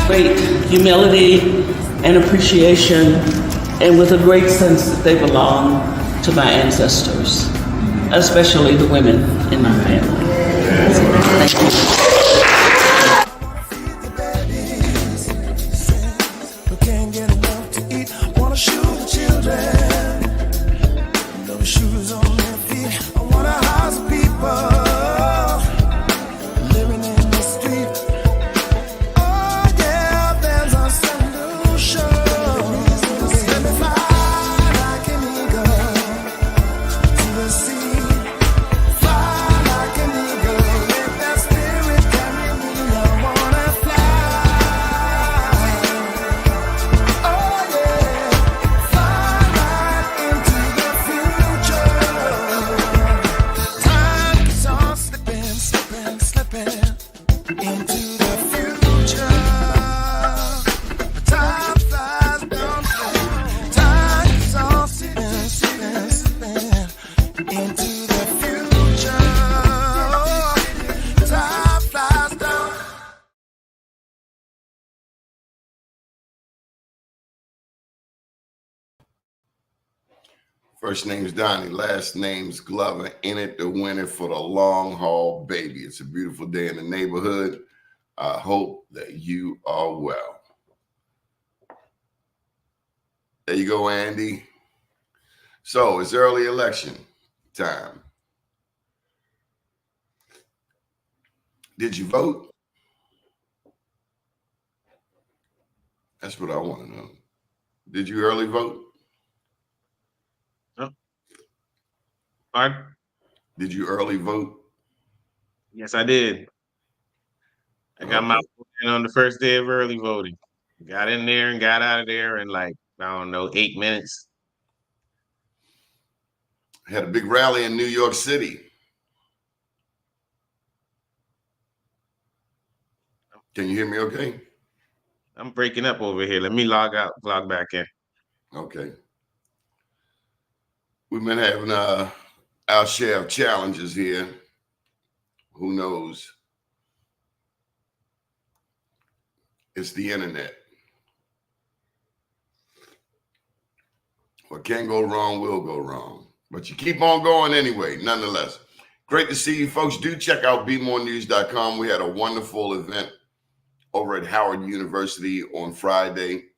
Great humility and appreciation, and with a great sense that they belong to my ancestors, especially the women in my family. Thank you. First name's Doni, last name's Glover. In it to win it for the long haul, baby. It's a beautiful day in the neighborhood. I hope that you are well. There you go, Andy. So it's early election time. Did you vote? That's what I want to know. Did you early vote? Pardon? Did you early vote? Yes, I did. I got my vote in on the first day of early voting. Got in there and got out of there in like, I don't know, 8 minutes. Had a big rally in New York City. Can you hear me okay? I'm breaking up over here. Let me log back in. Okay. We've been having our share of challenges here. Who knows? It's the internet. What can go wrong will go wrong. But you keep on going anyway, nonetheless. Great to see you folks. Do check out bemorenews.com. We had a wonderful event over at Howard University on Friday.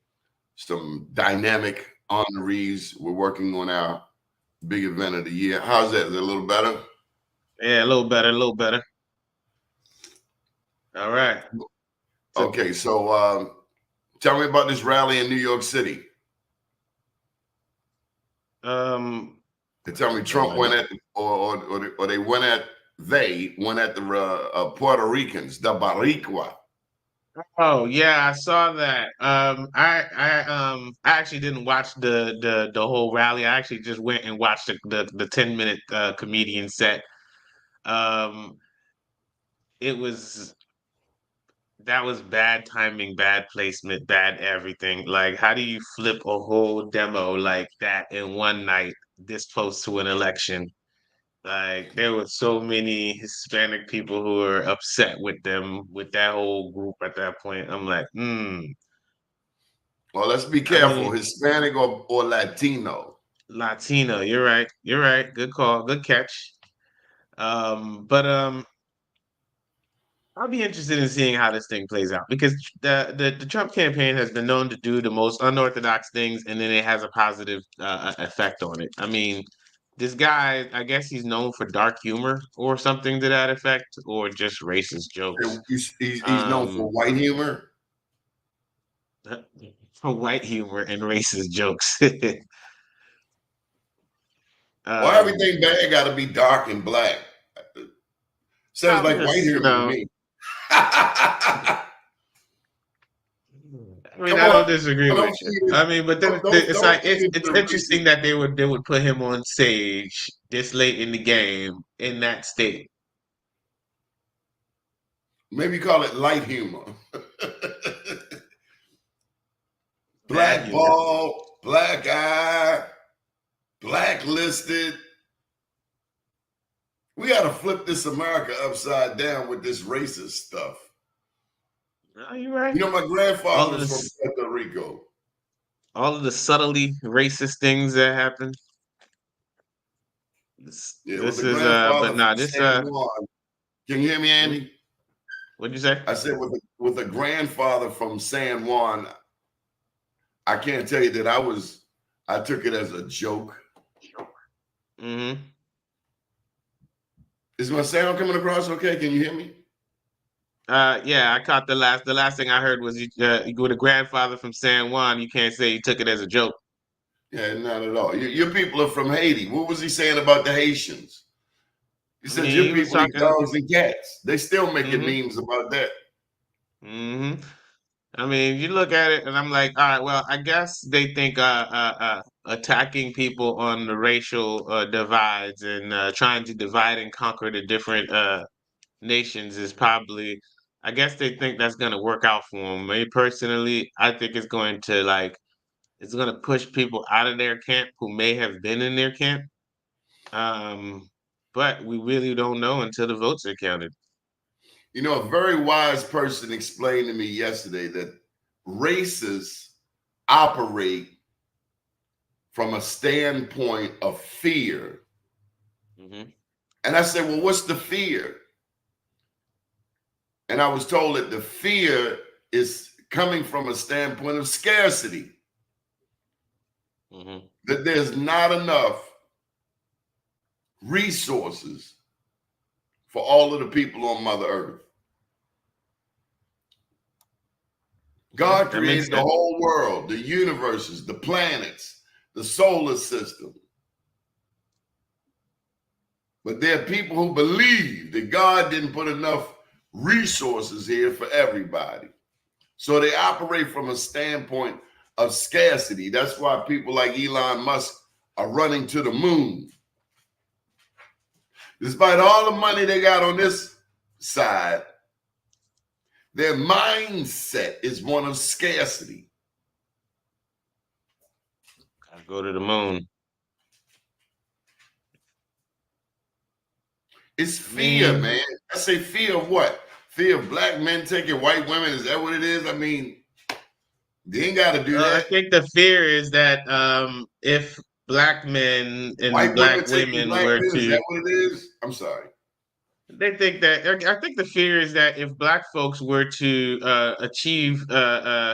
Some dynamic honorees. We're working on our big event of the year. How's that? Is it a little better? Yeah, a little better. All right. Okay, so tell me about this rally in New York City. They tell me Trump went at, or they went at the Puerto Ricans, the Baricua. Oh yeah, I saw that. I actually didn't watch the whole rally. I actually just went and watched the 10-minute comedian set. It was That was bad timing, bad placement, bad everything. Like, how do you flip a whole demo like that in one night this close to an election? Like, there were so many Hispanic people who were upset with them, with that whole group at that point. I'm like, Well, let's be careful. Hispanic or Latino. Latino, you're right. You're right. Good call. Good catch. But I'll be interested in seeing how this thing plays out because the Trump campaign has been known to do the most unorthodox things, and then it has a positive effect on it. I mean, this guy, I guess he's known for dark humor or something to that effect, or just racist jokes. He's known for Um, white humor. for white humor and racist jokes. Why um, everything bad got to be dark and black? Sounds like white because humor to me. I mean, Come I on, don't disagree I with don't you. see it. I mean, but then it's Don't like see it it's the interesting racist. that they would put him on stage this late in the game in that state. Maybe call it light humor. Bad humor. Blackball, black eye, blacklisted. We got to flip this America upside down with this racist stuff. Are you right? You know, my grandfather All of was from this, Puerto Rico. all of the subtly racist things that happen. This, Yeah, with this a is grandfather but nah, from this San Juan. Can you hear me, Andy? what'd you say? I said with a grandfather from San Juan. I can't tell you that I took it as a joke. Mm-hmm. Is my sound coming across okay? Can you hear me? Yeah, I caught the last thing I heard was you with a grandfather from San Juan. You can't say you took it as a joke. Yeah, not at all. Your people are from Haiti. What was he saying about the Haitians? He I said mean, your he was people eat talking. dogs and cats. They still making Mm-hmm. memes about that. Mm-hmm. I mean, you look at it, and I'm like, all right, well, I guess they think attacking people on the racial divides and trying to divide and conquer the different nations is probably, I guess they think that's going to work out for them. Me personally, I think it's going to push people out of their camp who may have been in their camp. Um, but we really don't know until the votes are counted. You know, a very wise person explained to me yesterday that races operate from a standpoint of fear. Hmm. And I said, well, what's the fear? And I was told that the fear is coming from a standpoint of scarcity, Hmm. that there's not enough resources for all of the people on Mother Earth. Yeah, God that makes created the sense. whole world, the universes, the planets, the solar system. But there are people who believe that God didn't put enough resources here for everybody. So they operate from a standpoint of scarcity. That's why people like Elon Musk are running to the moon. Despite all the money they got on this side, their mindset is one of scarcity. I go to the moon. It's I fear, mean, man. I say fear of what? Fear of black men taking white women. Is that what it is? I mean, they ain't got to do I that. think the fear is that if black men and White black women taking women black were men. Is to, that what it is? I'm sorry. they think that I think the fear is that if black folks were to achieve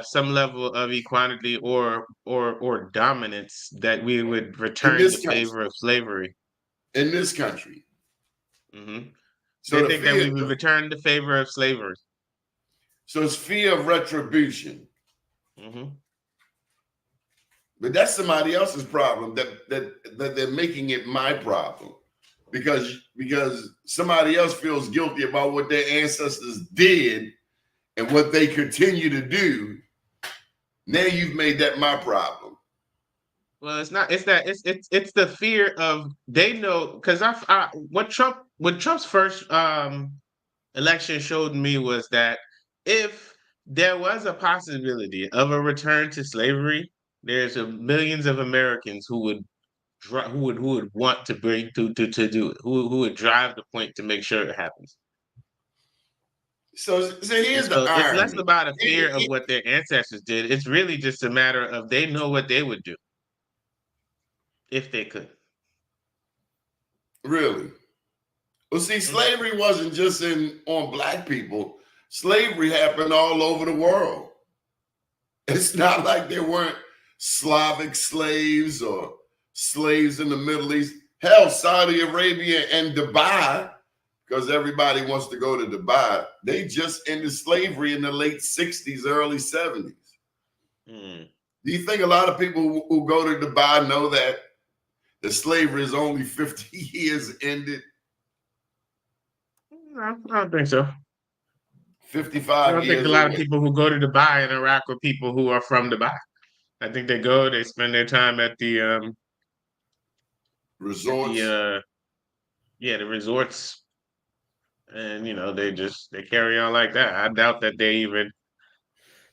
some level of equality or dominance, that we would In return the this country. favor of slavery. In this country. Hmm. So They the think that fear, we would return the favor of slavery. so it's fear of retribution. Hmm. But that's somebody else's problem that they're making it my problem. Because somebody else feels guilty about what their ancestors did and what they continue to do. Now you've made that my problem. Well, it's not. It's that. It's the fear of they know because what Trump's first election showed me was that if there was a possibility of a return to slavery, there's millions of Americans who would who would want to bring to do it, who would drive the point to make sure it happens. So And here's the so it's less irony. about a fear of what their ancestors did. It's really just a matter of they know what they would do if they could. Really. Well, see, slavery wasn't just on black people. Slavery happened all over the world. It's not like there weren't Slavic slaves or slaves in the Middle East. Hell, Saudi Arabia and Dubai, because everybody wants to go to Dubai, they just ended slavery in the late 60s, early 70s. Mm. Do you think a lot of people who go to Dubai know that the slavery is only 50 years ended? No, I don't think so. I 55 don't think a years lot of away. people who go to Dubai interact with people who are from Dubai. I think they go, they spend their time at Resorts. the resorts, and they carry on like that. I doubt that they even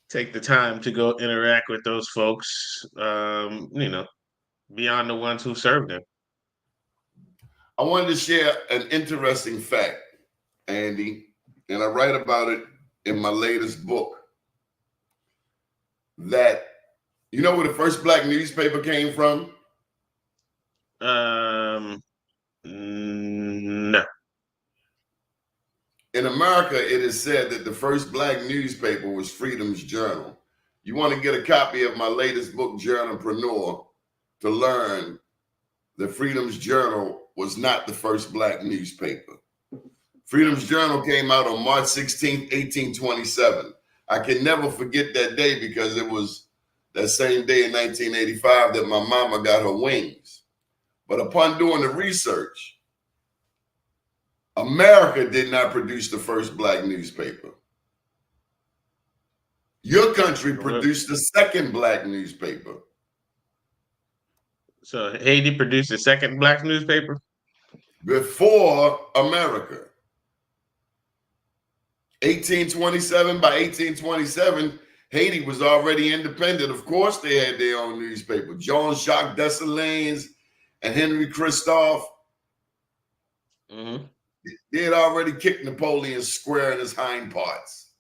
take the time to go interact with those folks. Beyond the ones who serve them. I wanted to share an interesting fact, Andy, and I write about it in my latest book. That you know where the first black newspaper came from? No. In America, it is said that the first black newspaper was Freedom's Journal. You want to get a copy of my latest book, Journalpreneur, to learn that Freedom's Journal was not the first black newspaper. Freedom's Journal came out on March 16th, 1827. I can never forget that day because it was that same day in 1985 that my mama got her wings. But upon doing the research, America did not produce the first black newspaper. Your country produced the second black newspaper. So Haiti produced the second black newspaper? Before America. 1827, by 1827, Haiti was already independent. Of course, they had their own newspaper. Jean-Jacques Dessalines and Henry Christophe. Mm-hmm. They had already kicked Napoleon square in his hind parts.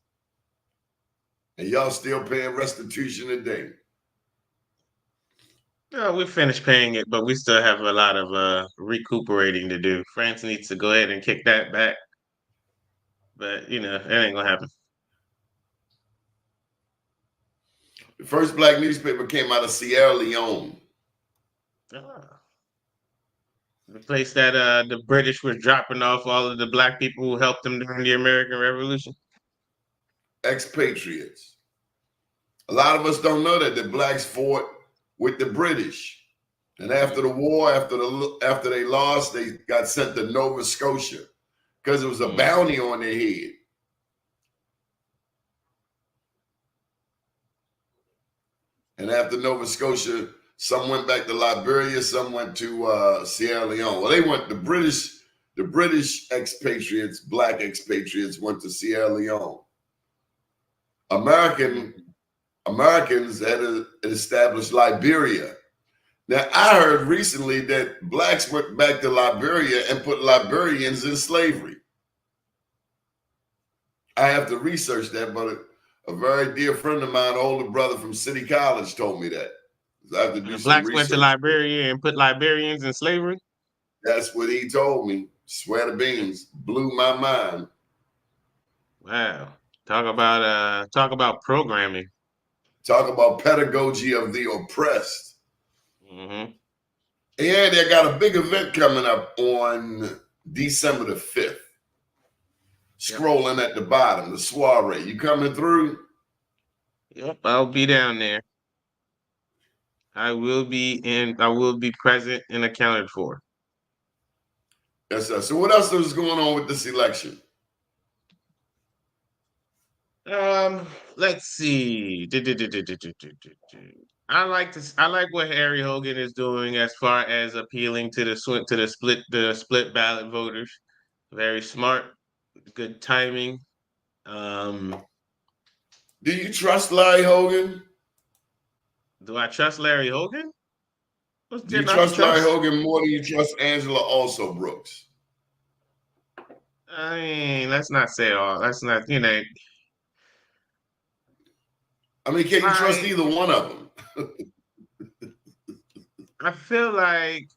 And y'all still paying restitution today. No, we finished paying it, but we still have a lot of recuperating to do. France needs to go ahead and kick that back. But, it ain't going to happen. The first black newspaper came out of Sierra Leone. The place that the British were dropping off all of the black people who helped them during the American Revolution. Expatriates. A lot of us don't know that the blacks fought with the British. And after the war, after they lost, they got sent to Nova Scotia because it was a bounty on their head. And after Nova Scotia, some went back to Liberia, some went to Sierra Leone. Well, they went the British expatriates, black expatriates went to Sierra Leone. Americans had established Liberia. Now, I heard recently that blacks went back to Liberia and put Liberians in slavery. I have to research that, but a very dear friend of mine, older brother from City College, told me that. So I have to do some Blacks research. went to Liberia and put Liberians in slavery? That's what he told me. Swear to beans. Blew my mind. Wow. Talk about programming. Talk about pedagogy of the oppressed. Mm-hmm. And they got a big event coming up on December the 5th. Scrolling at the bottom, the soiree. You coming through? Yep, I'll be down there. I will be present and accounted for. Yes, sir. So what else is going on with this election? Let's see. I like what Harry Hogan is doing as far as appealing to the split ballot voters. Very smart, good timing. Do you trust Larry Hogan? Do I trust Larry Hogan? What's Do you there not to trust Larry trust? Hogan more than you trust Angela also Brooks? I mean, let's not say all. Let's not, I mean, can you trust like, either one of them? I feel like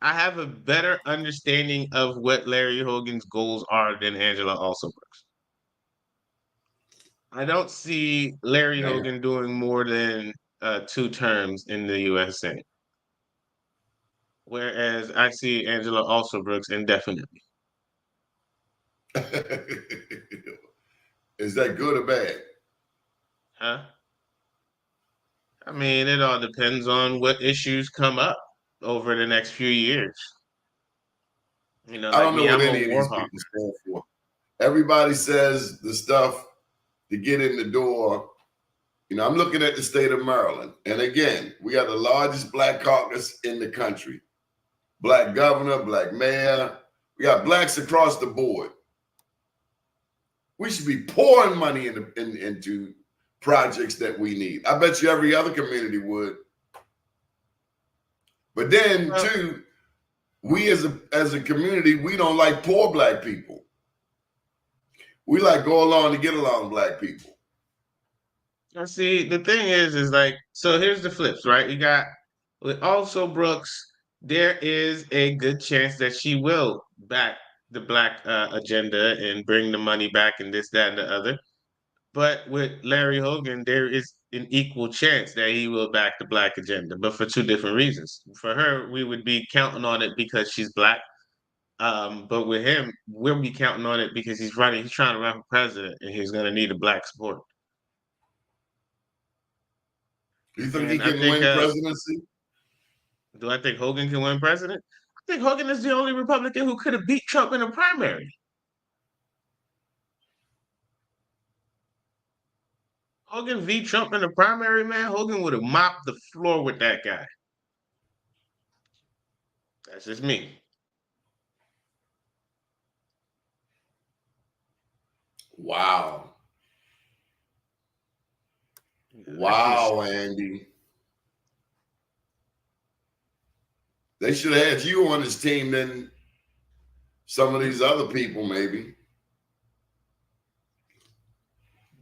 I have a better understanding of what Larry Hogan's goals are than Angela Alsobrooks. I don't see Larry Damn. Hogan doing more than 2 terms in the USA, whereas I see Angela Alsobrooks indefinitely. Is that good or bad? Huh? I mean, it all depends on what issues come up over the next few years. I Like don't know me, what I'm a any of war these hawk. people stand for. Everybody says the stuff to get in the door. I'm looking at the state of Maryland. And again, we got the largest black caucus in the country. Black governor, black mayor. We got blacks across the board. We should be pouring money into projects that we need. I bet you every other community would. But then, Well, too, we as a community, we don't like poor black people. We like go along to get along black people. I see. The thing is like, so here's the flips, right? You got with also Brooks. There is a good chance that she will back the black agenda and bring the money back and this, that, and the other. But with Larry Hogan, there is an equal chance that he will back the black agenda, but for two different reasons. For her, we would be counting on it because she's black. But with him, we'll be counting on it because he's running. He's trying to run for president, and he's going to need a black support. Do you think he And I can think, win presidency? do I think Hogan can win president? I think Hogan is the only Republican who could have beat Trump in a primary. Hogan beat Trump in the primary, man. Hogan would have mopped the floor with that guy. That's just me. Wow. That's just Wow, Andy. They should have had you on his team than some of these other people, maybe.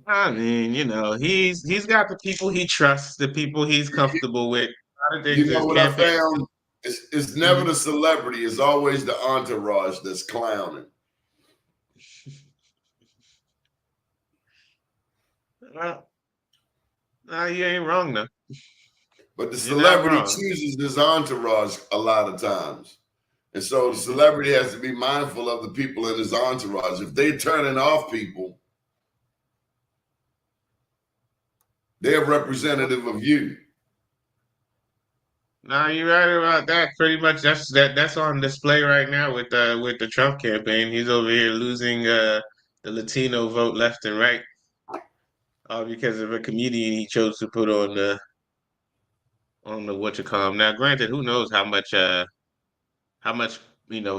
I mean, he's got the people he trusts, the people he's comfortable with. A lot of things You know his what I campaign. found? It's never the celebrity. It's always the entourage that's clowning. Well, nah, you ain't wrong though. But the You're not celebrity wrong. chooses his entourage a lot of times. And so the Mhm. celebrity has to be mindful of the people in his entourage. If they're turning off people, they're representative of you. Nah, you're right about that. Pretty much that's on display right now with the Trump campaign. He's over here losing the Latino vote left and right, all because of a comedian he chose to put on the what you call him. Now, granted, who knows how much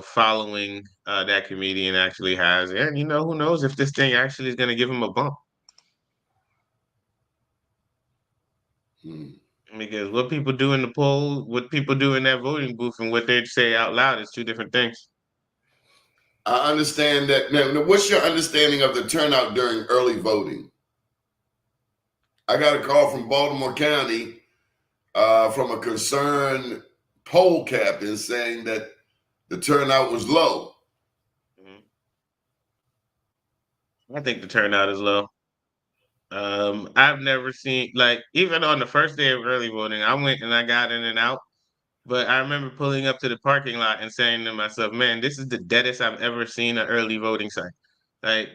following that comedian actually has, and who knows if this thing actually is going to give him a bump. Hmm. Because what people do in the poll, what people do in that voting booth, and what they say out loud is two different things. I understand that. Now, what's your understanding of the turnout during early voting? I got a call from Baltimore County from a concerned poll captain saying that the turnout was low. Mhm. I think the turnout is low. I've never seen like even on the first day of early voting, I went and I got in and out. But I remember pulling up to the parking lot and saying to myself, "Man, this is the deadest I've ever seen an early voting site." Like,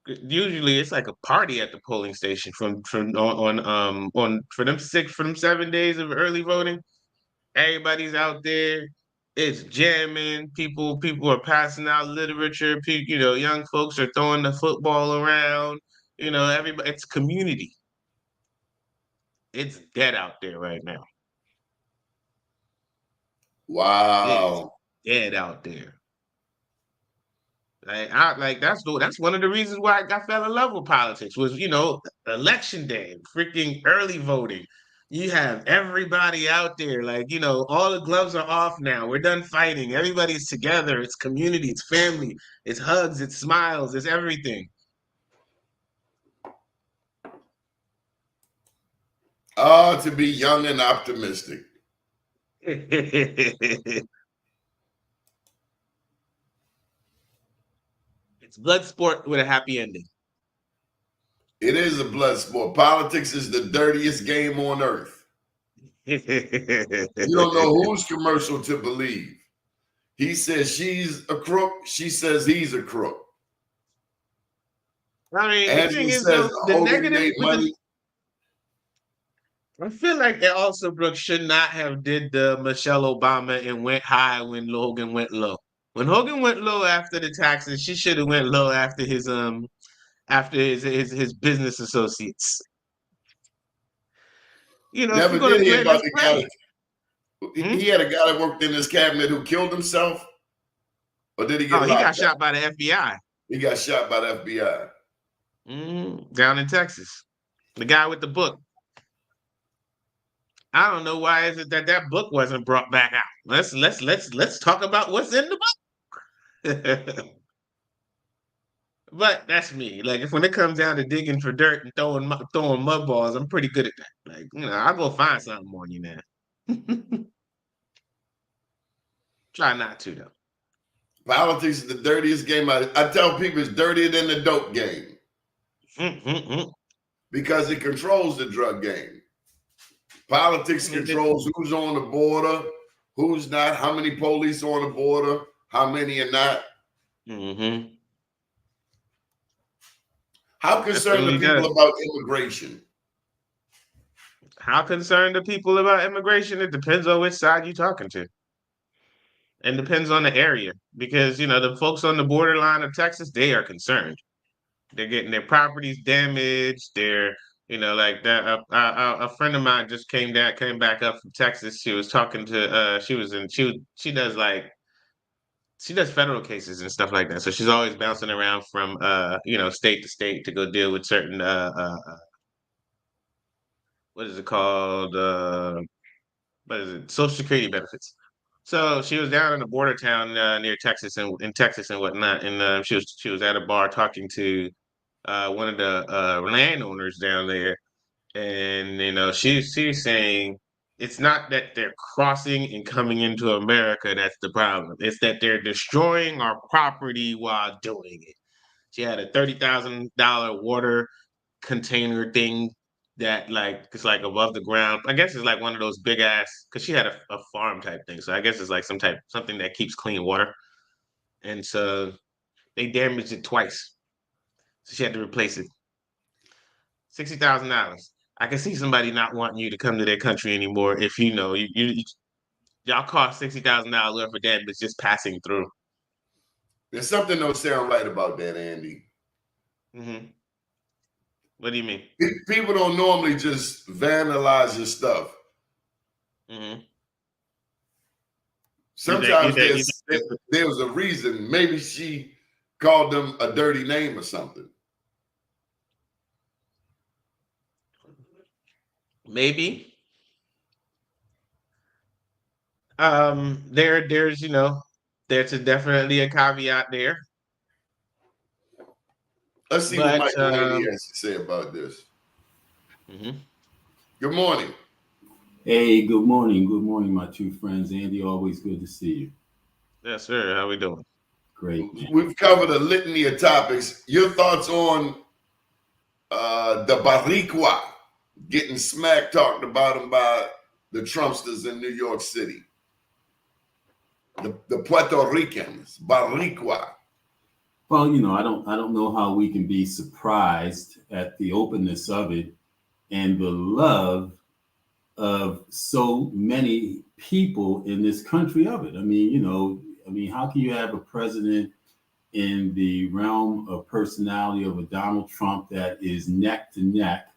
usually it's like a party at the polling station from on for them 7 days of early voting. Everybody's out there. It's jamming. People are passing out literature. Young folks are throwing the football around. Everybody. It's community. It's dead out there right now. It is Wow. dead out there. That's one of the reasons why I fell in love with politics was election day, freaking early voting. You have everybody out there, all the gloves are off now. We're done fighting. Everybody's together. It's community. It's family. It's hugs. It's smiles. It's everything. To be young and optimistic. It's blood sport with a happy ending. It is a blood sport. Politics is the dirtiest game on earth. You don't know whose commercial to believe. He says she's a crook. She says he's a crook. I mean, the thing Angela is, says though, the Hogan negative made with the, money. I feel like also Brooks should not have did the Michelle Obama and went high when Hogan went low. When Hogan went low after the taxes, she should have went low after his business associates. You know, if Never you're gonna did hear play, about let's the play. guy. He had a guy that worked in his cabinet who killed himself, or did he get Oh, he got locked up? shot by the FBI. He got shot by the FBI. Down in Texas. The guy with the book. I don't know why is it that book wasn't brought back out. Let's talk about what's in the book. But that's me. Like if when it comes down to digging for dirt and throwing mud balls, I'm pretty good at that. Like I'll go find something on you now. Try not to though. Politics is the dirtiest game. I tell people it's dirtier than the dope game because it controls the drug game. Politics controls who's on the border, who's not, how many police are on the border, how many are not. How concerned are people about immigration? How concerned are people about immigration? It depends on which side you're talking to. And depends on the area. Because, the folks on the borderline of Texas, they are concerned. They're getting their properties damaged. They're, like that. A friend of mine just came back up from Texas. She was talking to, she does federal cases and stuff like that. So she's always bouncing around from, state to state to go deal with certain, what is it called? What is it? Social Security benefits. So she was down in a border town near Texas and in Texas and whatnot, and she was at a bar talking to one of the landowners down there, and she's saying it's not that they're crossing and coming into America that's the problem. It's that they're destroying our property while doing it. She had a $30,000 water container thing that it's like above the ground. I guess it's like one of those big ass because she had a farm type thing. So I guess it's like something that keeps clean water. And so they damaged it twice. So she had to replace it. $60,000. I can see somebody not wanting you to come to their country anymore if y'all cost $60,000 worth of damage just passing through. There's something don't sound right about that, Andy. What do you mean? People don't normally just vandalize your stuff. Sometimes there's a reason. Maybe she called them a dirty name or something. Maybe. There's definitely a caveat there. Let's see what Mike Laney has to say about this. Good morning. Hey, good morning. Good morning, my two friends. Andy, always good to see you. Yes, sir. How we doing? Great, man. We've covered a litany of topics. Your thoughts on the Barriqua getting smack talked about him by the Trumpsters in New York City? The Puerto Ricans, Barriqua. Well, I don't know how we can be surprised at the openness of it and the love of so many people in this country of it. I mean, how can you have a president in the realm of personality of a Donald Trump that is neck to neck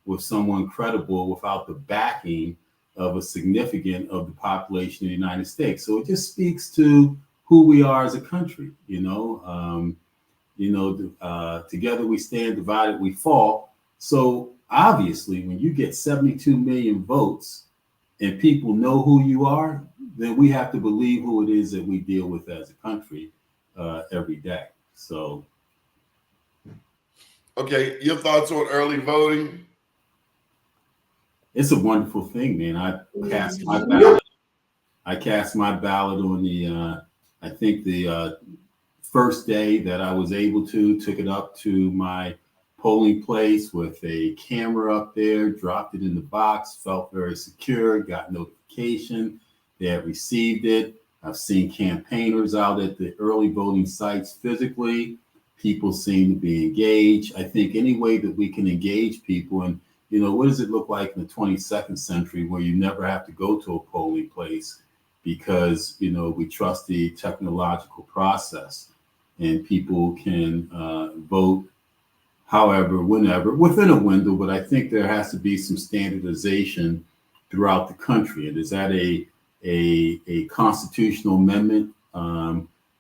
with someone credible without the backing of a significant of the population of the United States? So it just speaks to who we are as a country. Together we stand, divided we fall. So obviously, when you get 72 million votes and people know who you are, then we have to believe who it is that we deal with as a country every day. So, okay, your thoughts on early voting? It's a wonderful thing, man. I cast my ballot I cast my ballot on the, I think the first day that I was able to, took it up to my polling place with a camera up there, dropped it in the box, felt very secure, got notification. They had received it. I've seen campaigners out at the early voting sites physically. People seem to be engaged. I think any way that we can engage people, and what does it look like in the 22nd century where you never have to go to a polling place because, we trust the technological process and people can vote however, whenever, within a window. But I think there has to be some standardization throughout the country. And is that a constitutional amendment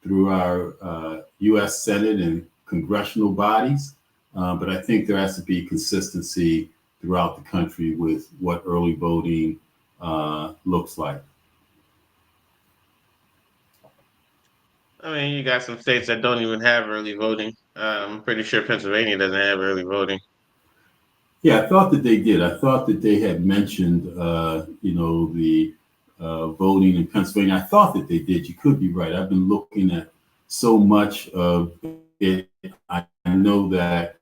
through our U.S. Senate and congressional bodies? But I think there has to be consistency throughout the country with what early voting looks like. I mean, you got some states that don't even have early voting. I'm pretty sure Pennsylvania doesn't have early voting. Yeah, I thought that they did. I thought that they had mentioned, the voting in Pennsylvania. I thought that they did. You could be right. I've been looking at so much of it. I know that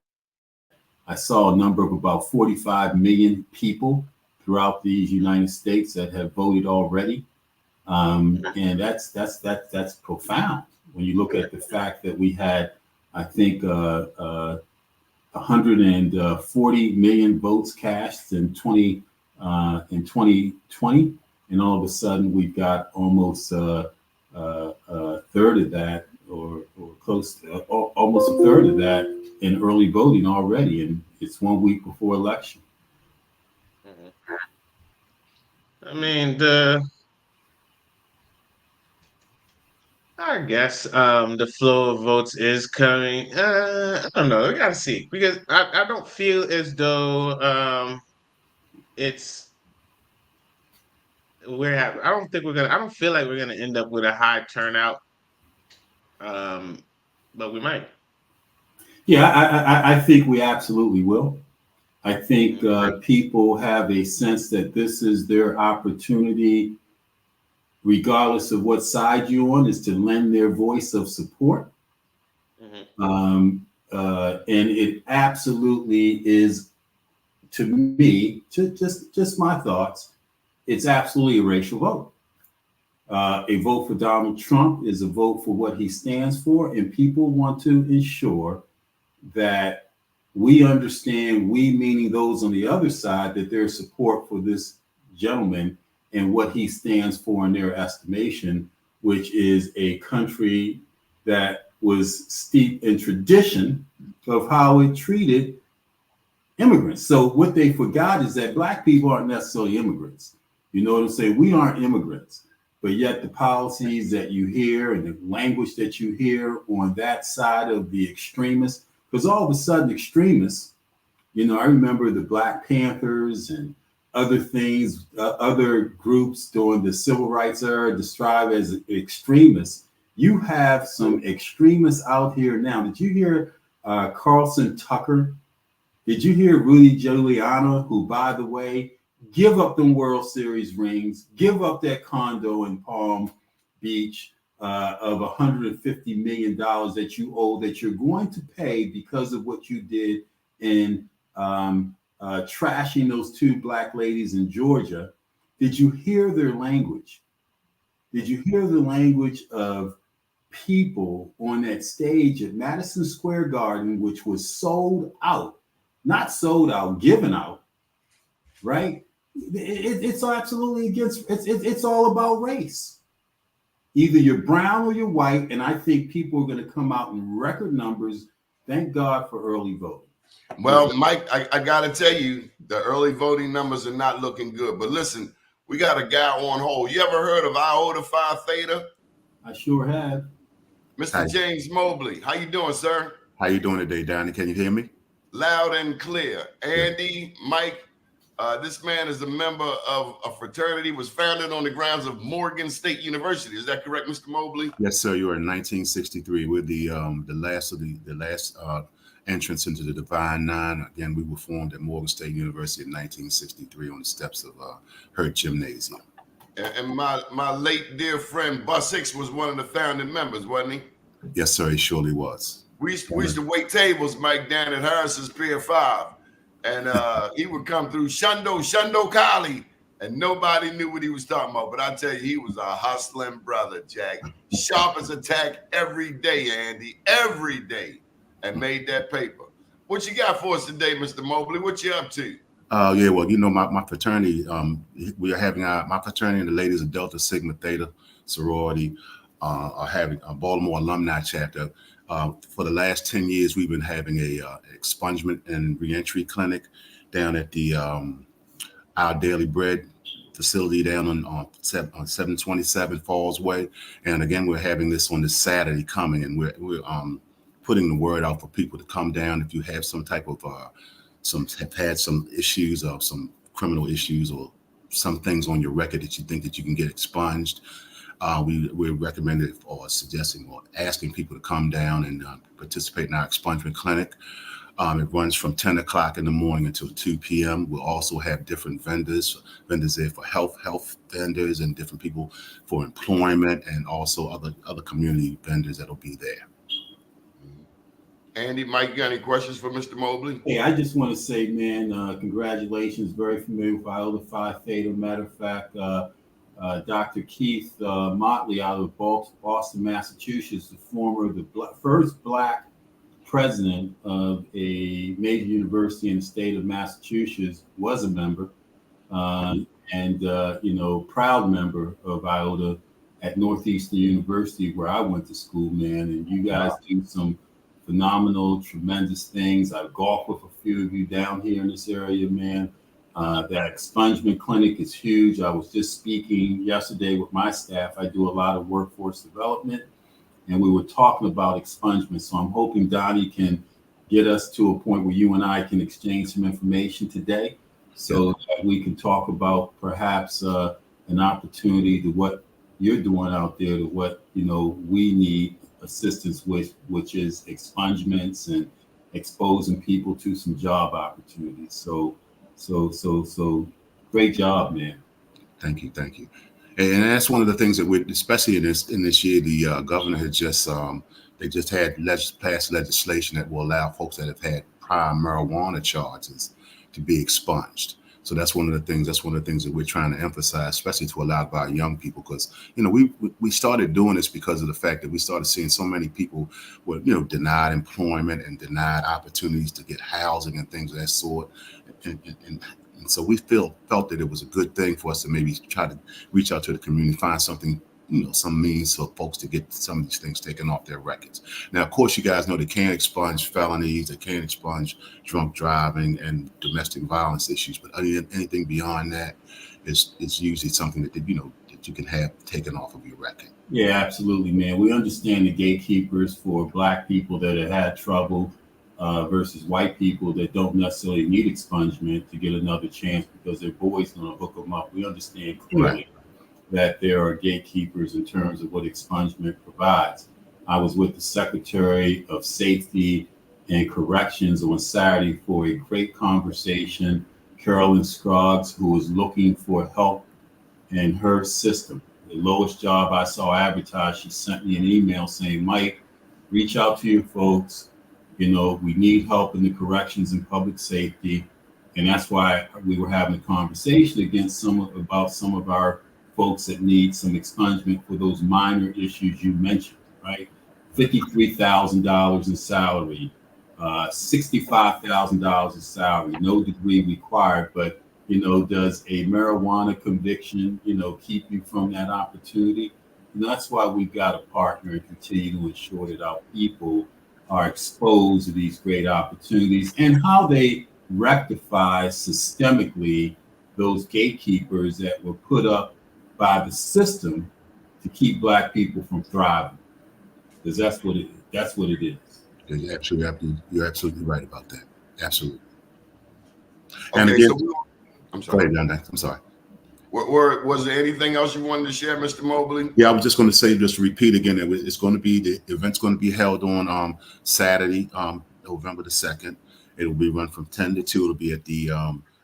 I saw a number of about 45 million people throughout these United States that have voted already. And that's profound when you look at the fact that we had, I think, 140 million votes cast in 2020, and all of a sudden we've got almost a third of that, or close to almost a third of that in early voting already, and it's 1 week before election. I mean, I guess the flow of votes is coming. I don't know. We gotta see because I don't feel as though it's I don't think we're gonna. I don't feel like we're gonna end up with a high turnout. But we might. Yeah, I think we absolutely will. I think people have a sense that this is their opportunity, regardless of what side you're on, is to lend their voice of support. And it absolutely is, to me, just my thoughts, it's absolutely a racial vote. A vote for Donald Trump is a vote for what he stands for, and people want to ensure that we understand, we meaning those on the other side, that there's support for this gentleman and what he stands for in their estimation, which is a country that was steeped in tradition of how it treated immigrants. So what they forgot is that Black people aren't necessarily immigrants. You know what I'm saying? We aren't immigrants, but yet the policies that you hear and the language that you hear on that side of the extremists, because all of a sudden extremists, I remember the Black Panthers and other things, other groups during the civil rights era described as extremists. You have some extremists out here now. Did you hear Carlson Tucker? Did you hear Rudy Giuliani, who, by the way, give up them World Series rings, give up that condo in Palm Beach of $150 million that you owe, that you're going to pay because of what you did in trashing those two Black ladies in Georgia? Did you hear their language? Did you hear the language of people on that stage at Madison Square Garden, which was sold out, not sold out, given out, right? It's absolutely against, it's all about race. Either you're brown or you're white, and I think people are going to come out in record numbers. Thank God for early voting. Well, Mike, I got to tell you, the early voting numbers are not looking good. But listen, we got a guy on hold. You ever heard of iota phi theta? I sure have. Mr. Hi. James Mobley, how you doing, sir? How you doing today, Donnie? Can you hear me? Loud and clear. Andy, Mike, this man is a member of a fraternity, was founded on the grounds of Morgan State University. Is that correct, Mr. Mobley? Yes, sir. You were in 1963. We're the last entrance into the Divine Nine. Again, we were formed at Morgan State University in 1963 on the steps of Hurt Gymnasium. And my late dear friend Bus Hicks was one of the founding members, wasn't he? Yes, sir. He surely was. We used to wait tables, Mike, down at Harrison's Pier 5. And he would come through Shundo Kali, and nobody knew what he was talking about. But I tell you, he was a hustling brother, Jack. Sharp as a tack every day, Andy, every day, and made that paper. What you got for us today, Mr. Mobley? What you up to? Yeah, well, my fraternity, we are having my fraternity and the ladies of Delta Sigma Theta sorority are having a Baltimore alumni chapter. For the last 10 years, we've been having a expungement and reentry clinic down at the Our Daily Bread facility down on 727 Falls Way. And again, we're having this on this Saturday coming, and we're putting the word out for people to come down if you have some type of have had some issues or some criminal issues or some things on your record that you think that you can get expunged. We're recommending or suggesting or asking people to come down and participate in our expungement clinic. It runs from 10 o'clock in the morning until 2 p.m. We'll also have different vendors there for health vendors and different people for employment, and also other community vendors that'll be there. Andy, Mike, you got any questions for Mr. Mobley? Hey, I just want to say, man, congratulations. Very familiar with Iota Phi Theta. Matter of fact, Dr. Keith Motley out of Boston, Massachusetts, the first Black president of a major university in the state of Massachusetts, was a member, and proud member of Iota at Northeastern University, where I went to school, man. And you guys do some phenomenal, tremendous things. I golf with a few of you down here in this area, man. That expungement clinic is huge. I was just speaking yesterday with my staff. I do a lot of workforce development, and we were talking about expungement. So I'm hoping Doni can get us to a point where you and I can exchange some information today, so that we can talk about perhaps an opportunity to what you're doing out there, to what we need assistance with, which is expungements and exposing people to some job opportunities. So great job, man. Thank you. And that's one of the things that we, especially in this year, the governor had just passed legislation that will allow folks that have had prior marijuana charges to be expunged. So that's one of the things that we're trying to emphasize, especially to a lot of our young people, because we started doing this because of the fact that we started seeing so many people were denied employment and denied opportunities to get housing and things of that sort, and so we felt that it was a good thing for us to maybe try to reach out to the community, find something, some means for folks to get some of these things taken off their records. Now, of course, you guys know they can't expunge felonies, they can't expunge drunk driving and domestic violence issues, but anything beyond that is usually something that that you can have taken off of your record. Yeah, absolutely, man. We understand the gatekeepers for Black people that have had trouble versus white people that don't necessarily need expungement to get another chance because their boy's going to hook them up. We understand clearly that there are gatekeepers in terms of what expungement provides. I was with the Secretary of Safety and Corrections on Saturday for a great conversation. Carolyn Scruggs, who was looking for help in her system. The lowest job I saw advertised, she sent me an email saying, Mike, reach out to your folks. We need help in the corrections and public safety. And that's why we were having a conversation about some of our folks that need some expungement for those minor issues you mentioned, right? $53,000 in salary, $65,000 in salary, no degree required, but does a marijuana conviction, keep you from that opportunity? And that's why we've got to partner and continue to ensure that our people are exposed to these great opportunities and how they rectify systemically those gatekeepers that were put up by the system to keep Black people from thriving. Because that's what it is. You're absolutely right about that. Absolutely. Okay, and again, I'm sorry. Go ahead, I'm sorry. Was there anything else you wanted to share, Mr. Mobley? Yeah, I was just going to say, just repeat again, the event's going to be held on Saturday, November the 2nd. It'll be run from 10 to 2. It'll be at the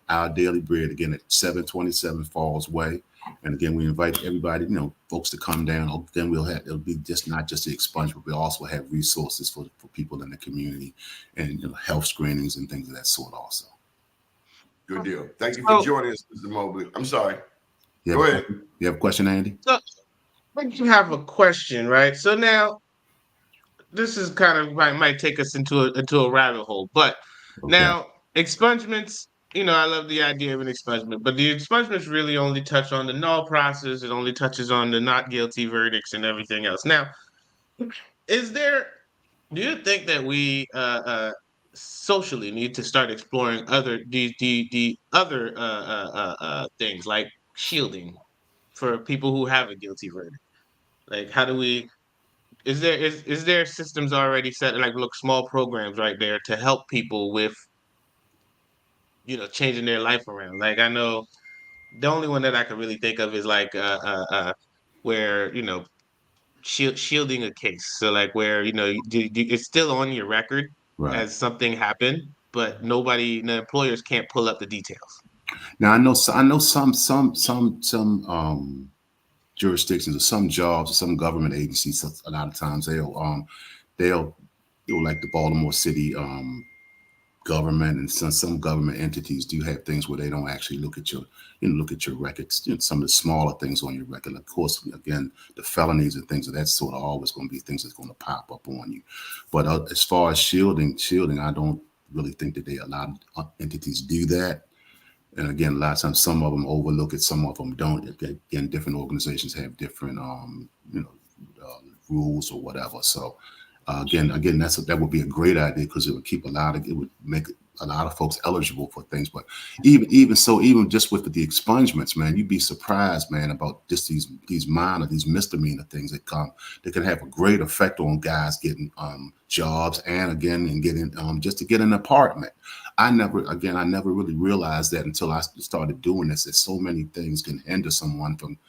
Our Daily Bread, again, at 727 Falls Way. And again, we invite everybody, folks to come down. Then it'll be not just the expungement, but we also have resources for people in the community and health screenings and things of that sort also. Good deal. Thank you for joining us, Mr. Mobley. I'm sorry. Go ahead. You have a question, Andy? So I do have a question, right? So now this is kind of might take us into a rabbit hole, but now expungements, I love the idea of an expungement, but the expungements really only touch on the null process. It only touches on the not guilty verdicts and everything else. Now, do you think that we socially need to start exploring the other things like shielding for people who have a guilty verdict? Like, how do we? Is there systems already set, like small programs right there to help people with changing their life around? Like, I know the only one that I can really think of is like where shielding a case. So like where it's still on your record as something happened, but the employers can't pull up the details. Now I know some jurisdictions or some jobs or some government agencies. A lot of times they'll like the Baltimore City government and some government entities do have things where they don't actually look at your records. Some of the smaller things on your record. Of course, again, the felonies and things of that sort are always going to be things that's going to pop up on you. But as far as shielding, I don't really think that a lot of entities do that. And again, a lot of times some of them overlook it, some of them don't. Again, different organizations have different rules or whatever. So again, that would be a great idea because it would make a lot of folks eligible for things. But even just with the expungements, man, you'd be surprised, man, about just these misdemeanor things that can have a great effect on guys getting jobs and getting just to get an apartment. I never really realized that until I started doing this, that so many things can hinder someone from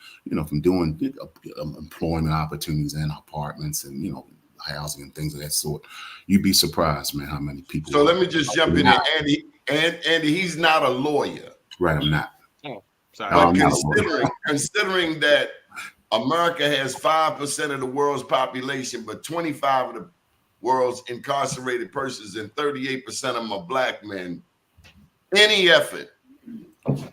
doing employment opportunities and apartments and, housing and things of that sort. You'd be surprised, man, how many people. So let me just jump in there, Andy. Andy, he's not a lawyer. Right, I'm not. Oh, sorry. But considering that America has 5% of the world's population, but 25% of the world's incarcerated persons and 38% of them are black men, any effort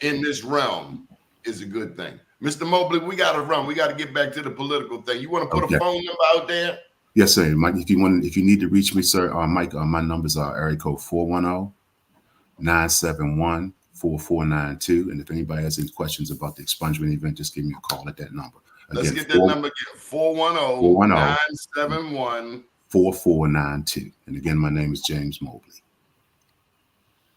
in this realm is a good thing. Mr. Mobley, we got to run. We got to get back to the political thing. You want to put a phone number out there? Yes, sir. Mike, if you need to reach me, sir, Mike, my numbers are area code 410-971-4492. And if anybody has any questions about the expungement event, just give me a call at that number. Again, let's get that number again. 410-971-4492. And again, my name is James Mobley.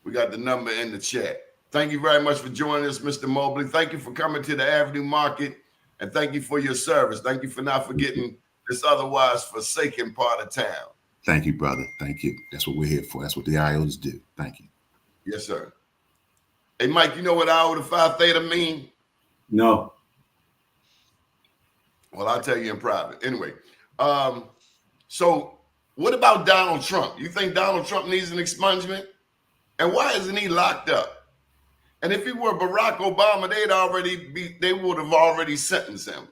We got the number in the chat. Thank you very much for joining us, Mr. Mobley. Thank you for coming to the Avenue Market, and thank you for your service. Thank you for not forgetting this otherwise forsaken part of town. Thank you, brother. Thank you. That's what we're here for. That's what the IOs do. Thank you. Yes, sir. Hey, Mike, you know what Iota Phi Theta mean? No. Well, I'll tell you in private. Anyway, so what about Donald Trump? You think Donald Trump needs an expungement? And why isn't he locked up? And if he were Barack Obama, they would have already sentenced him.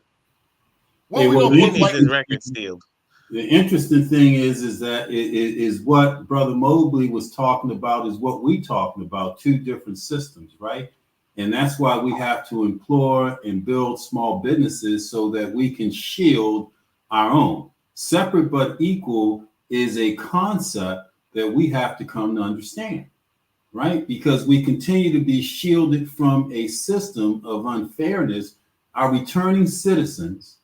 His record sealed. The interesting thing is that it is what Brother Mobley was talking about is what we talking about, two different systems, right? And that's why we have to implore and build small businesses so that we can shield our own. Separate but equal is a concept that we have to come to understand, right? Because we continue to be shielded from a system of unfairness. Our returning citizens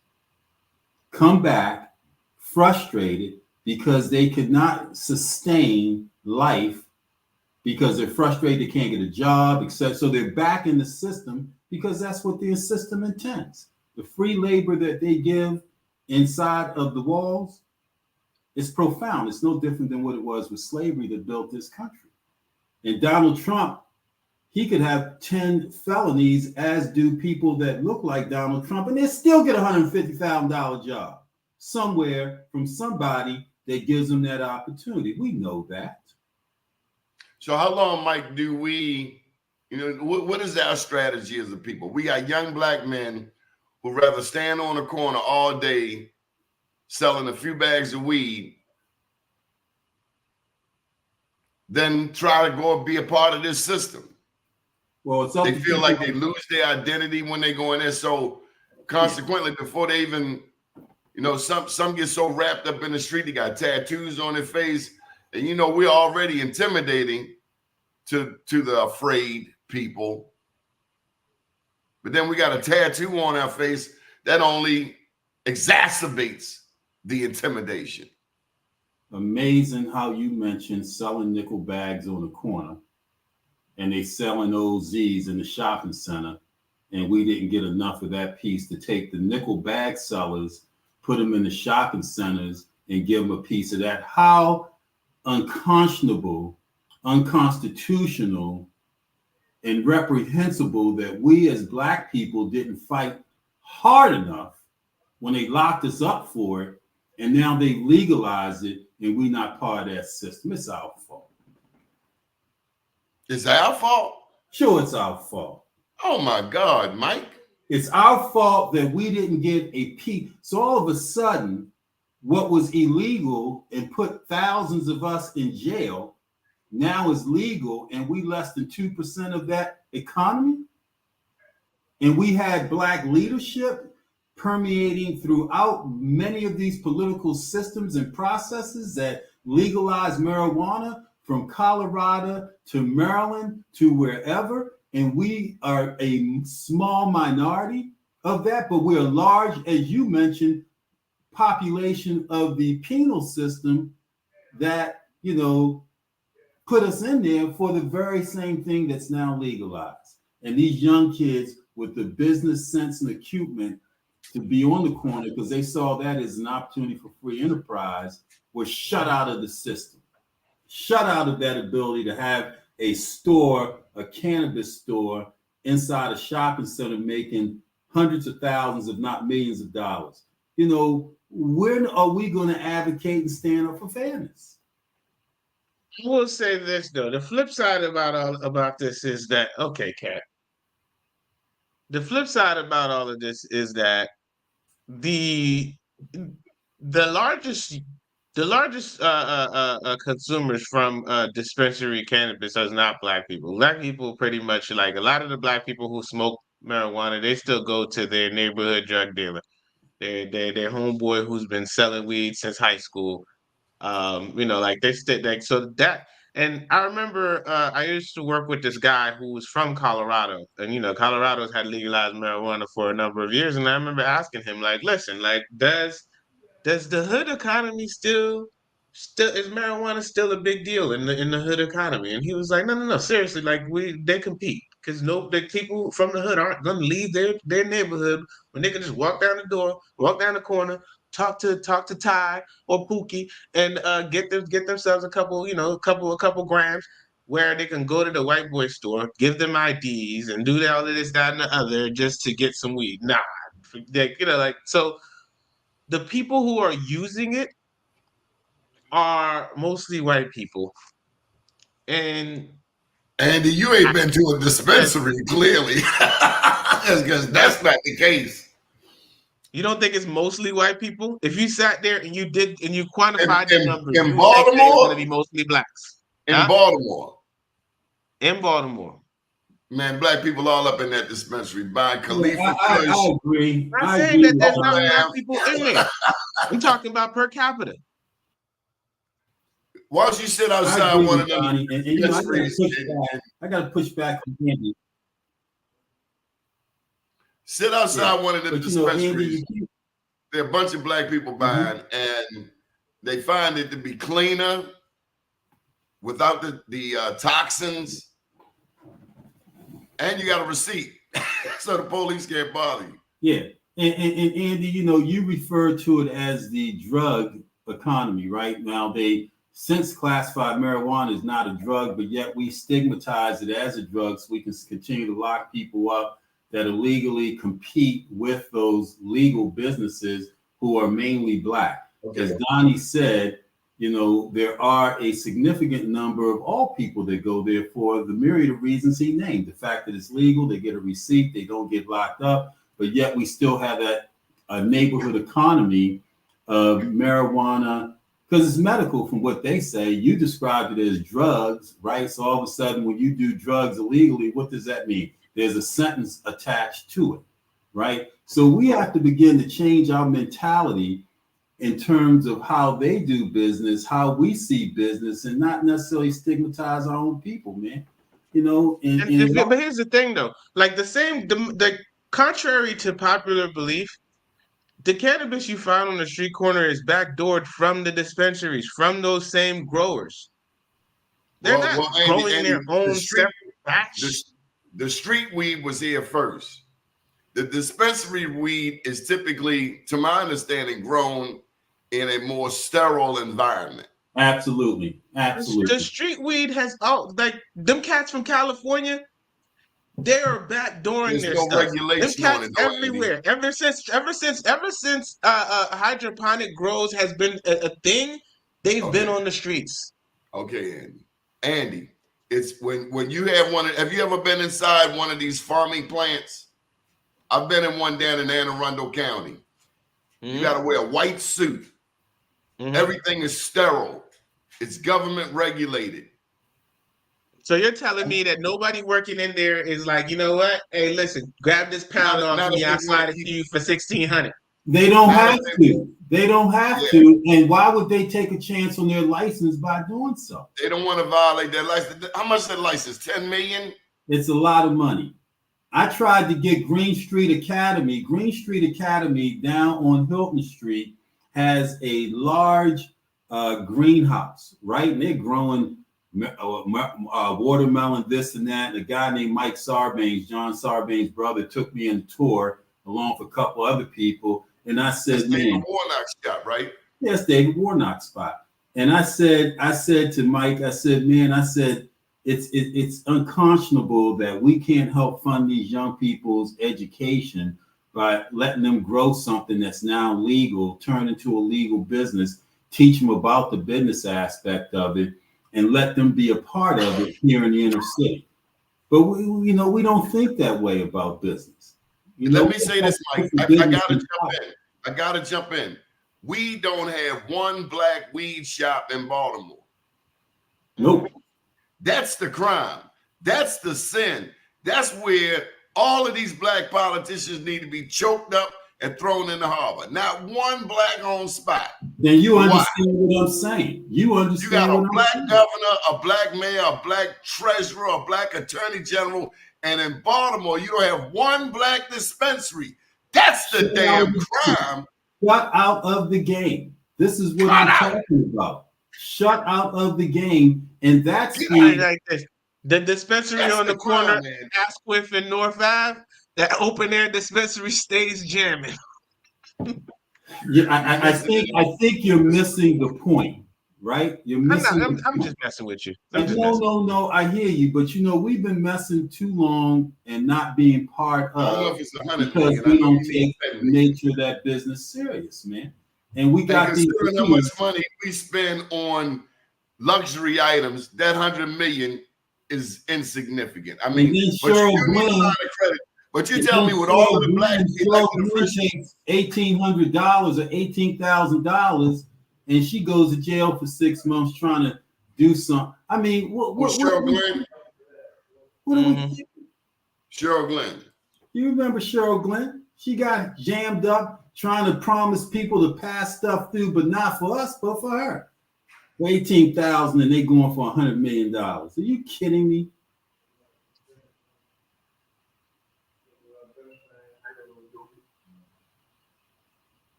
come back frustrated because they could not sustain life because they're frustrated, they can't get a job, etc. So they're back in the system because that's what the system intends. The free labor that they give inside of the walls is profound. It's no different than what it was with slavery that built this country. And Donald Trump, he could have 10 felonies, as do people that look like Donald Trump, and they still get a $150,000 job somewhere from somebody that gives them that opportunity. We know that. So how long, Mike, do we You know, what is our strategy as a people? We got young black men who rather stand on a corner all day selling a few bags of weed than try to go be a part of this system. Well, it's up They to feel people. like they lose their identity when they go in there. So consequently, before they even, you know, some get so wrapped up in the street, they got tattoos on their face. And, you know, we're already intimidating to the afraid people. But then we got a tattoo on our face that only exacerbates the intimidation. Amazing how you mentioned selling nickel bags on the corner, and they selling OZs in the shopping center, and we didn't get enough of that piece to take the nickel bag sellers, put them in the shopping centers, and give them a piece of that. How unconscionable, unconstitutional, and reprehensible that we as Black people didn't fight hard enough when they locked us up for it, and now they legalize it, and we're not part of that system. It's our fault. It's our fault? Sure, it's our fault. Oh my God, Mike. It's our fault that we didn't get a piece. So all of a sudden, what was illegal and put thousands of us in jail now is legal, and we less than 2% of that economy. And we had Black leadership permeating throughout many of these political systems and processes that legalize marijuana from Colorado to Maryland to wherever. And we are a small minority of that, but we're a large, as you mentioned, population of the penal system that, you know, put us in there for the very same thing that's now legalized. And these young kids with the business sense and acumen to be on the corner because they saw that as an opportunity for free enterprise were shut out of the system, shut out of that ability to have a store, a cannabis store inside a shopping center making hundreds of thousands, if not millions of dollars. You know, when are we going to advocate and stand up for fairness? I will say this though: the flip side about this is that Kat. The flip side about all of this is that the largest consumers from dispensary cannabis is not Black people. Black people pretty much, like a lot of the Black people who smoke marijuana, they still go to their neighborhood drug dealer, their homeboy who's been selling weed since high school. You know, like they still like so that. And I remember I used to work with this guy who was from Colorado, and you know, Colorado's had legalized marijuana for a number of years, and I remember asking him, like, listen, like, does the hood economy still is marijuana still a big deal in the hood economy? And he was like, no, seriously, like they compete because the people from the hood aren't gonna leave their neighborhood when they can just walk down the door, walk down the corner, talk to Ty or Pookie, and get themselves a couple grams, where they can go to the white boy store, give them IDs, and do all of this, that, and the other just to get some weed. Nah, like, you know, like so. The people who are using it are mostly white people. And Andy, you ain't been to a dispensary, clearly. Because that's not the case. You don't think it's mostly white people? If you sat there and you quantified the numbers, in you Baltimore, think it's going to be mostly Blacks. In Baltimore. In Baltimore. Man, Black people all up in that dispensary buying Khalifa. I agree. I'm not saying that there's not Black people in there. I'm talking about per capita. Why don't you sit outside one of them? Doni, and you know, I got to push back on Andy. Sit outside one of them dispensaries. You know, Andy, there are a bunch of Black people buying, and they find it to be cleaner without the toxins, and you got a receipt, so the police can't bother you. Yeah, and Andy, you know, you refer to it as the drug economy, right? Now they since classified marijuana as not a drug, but yet we stigmatize it as a drug so we can continue to lock people up that illegally compete with those legal businesses who are mainly Black. Okay. As Doni said, you know, there are a significant number of all people that go there for the myriad of reasons he named. The fact that it's legal, they get a receipt, they don't get locked up, but yet we still have that neighborhood economy of marijuana, because it's medical from what they say. You described it as drugs, right? So all of a sudden, when you do drugs illegally, what does that mean? There's a sentence attached to it, right? So we have to begin to change our mentality in terms of how they do business, how we see business, and not necessarily stigmatize our own people, man. You know, But here's the thing, though. Like the contrary to popular belief, the cannabis you find on the street corner is backdoored from the dispensaries, from those same growers. They're not growing Andy, their own separate batch. The street weed was here first. The dispensary weed is typically, to my understanding, grown in a more sterile environment. Absolutely. The street weed has like them cats from California. They are backdooring their stuff. Regulation them cats on it, though, everywhere. Andy. Ever since hydroponic grows has been a thing, they've been on the streets. Okay, Andy, it's when you have have you ever been inside one of these farming plants? I've been in one down in Anne Arundel County. You got to wear a white suit. Everything is sterile. It's government regulated. So you're telling me that nobody working in there is like, you know what? Hey, listen, grab this pound off me. I'll slide it to you for $1,600. They don't have to. They don't have to. And why would they take a chance on their license by doing so? They don't want to violate their license. How much is that license? $10 million? It's a lot of money. I tried to get Green Street Academy. Green Street Academy down on Hilton Street has a large greenhouse, right? And they're growing watermelon, this and that. And a guy named Mike Sarbanes, John Sarbanes' brother, took me on a tour along with a couple other people. And I said, that's David Warnock's shop, right? Yes, David Warnock's spot. And I said to Mike, I said, man, it's unconscionable that we can't help fund these young people's education by letting them grow something that's now legal, turn into a legal business, teach them about the business aspect of it, and let them be a part of it here in the inner city. But we don't think that way about business. Let me say this, Mike. I gotta jump in. We don't have one black weed shop in Baltimore. Nope. That's the crime. That's the sin. That's where all of these black politicians need to be choked up and thrown in the harbor. Not one black-owned spot. Then you understand what I'm saying. You understand. You got a black governor, a black mayor, a black treasurer, a black attorney general, and in Baltimore, you don't have one black dispensary. That's the damn crime. Shut out of the game. This is what I'm talking about. Shut out of the game. And that's like this. The dispensary on the corner, Asquith and North Ave, that open air dispensary stays jamming. Yeah, I think you're missing the point, right? You're missing. I'm just messing with you. No, I hear you, but we've been messing too long and not being part of because we don't take the nature of that business serious, man. And we got these. How much money we spend on luxury items? That $100 million is insignificant. I mean, but you tell me with all of the black people, takes $1,800 or $18,000, and she goes to jail for 6 months trying to do something. I mean, what Cheryl Glenn? What are we thinking? Cheryl Glenn. You remember Cheryl Glenn? She got jammed up trying to promise people to pass stuff through, but not for us, but for her. For $18,000 and they going for $100 million. Are you kidding me?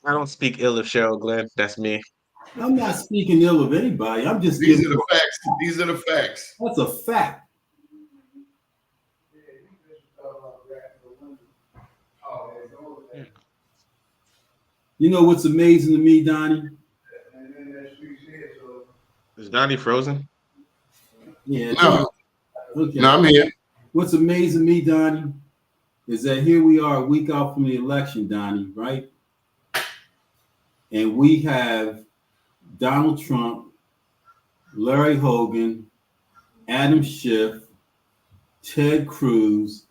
I don't speak ill of Cheryl Glenn. That's me. I'm not speaking ill of anybody. I'm just These are the facts. These are the facts. That's a fact. You know what's amazing to me, Donnie? Is Donnie frozen? Yeah. No. Okay. No, I'm here. What's amazing to me, Donnie, is that here we are a week out from the election, Donnie, right? And we have Donald Trump, Larry Hogan, Adam Schiff, Ted Cruz,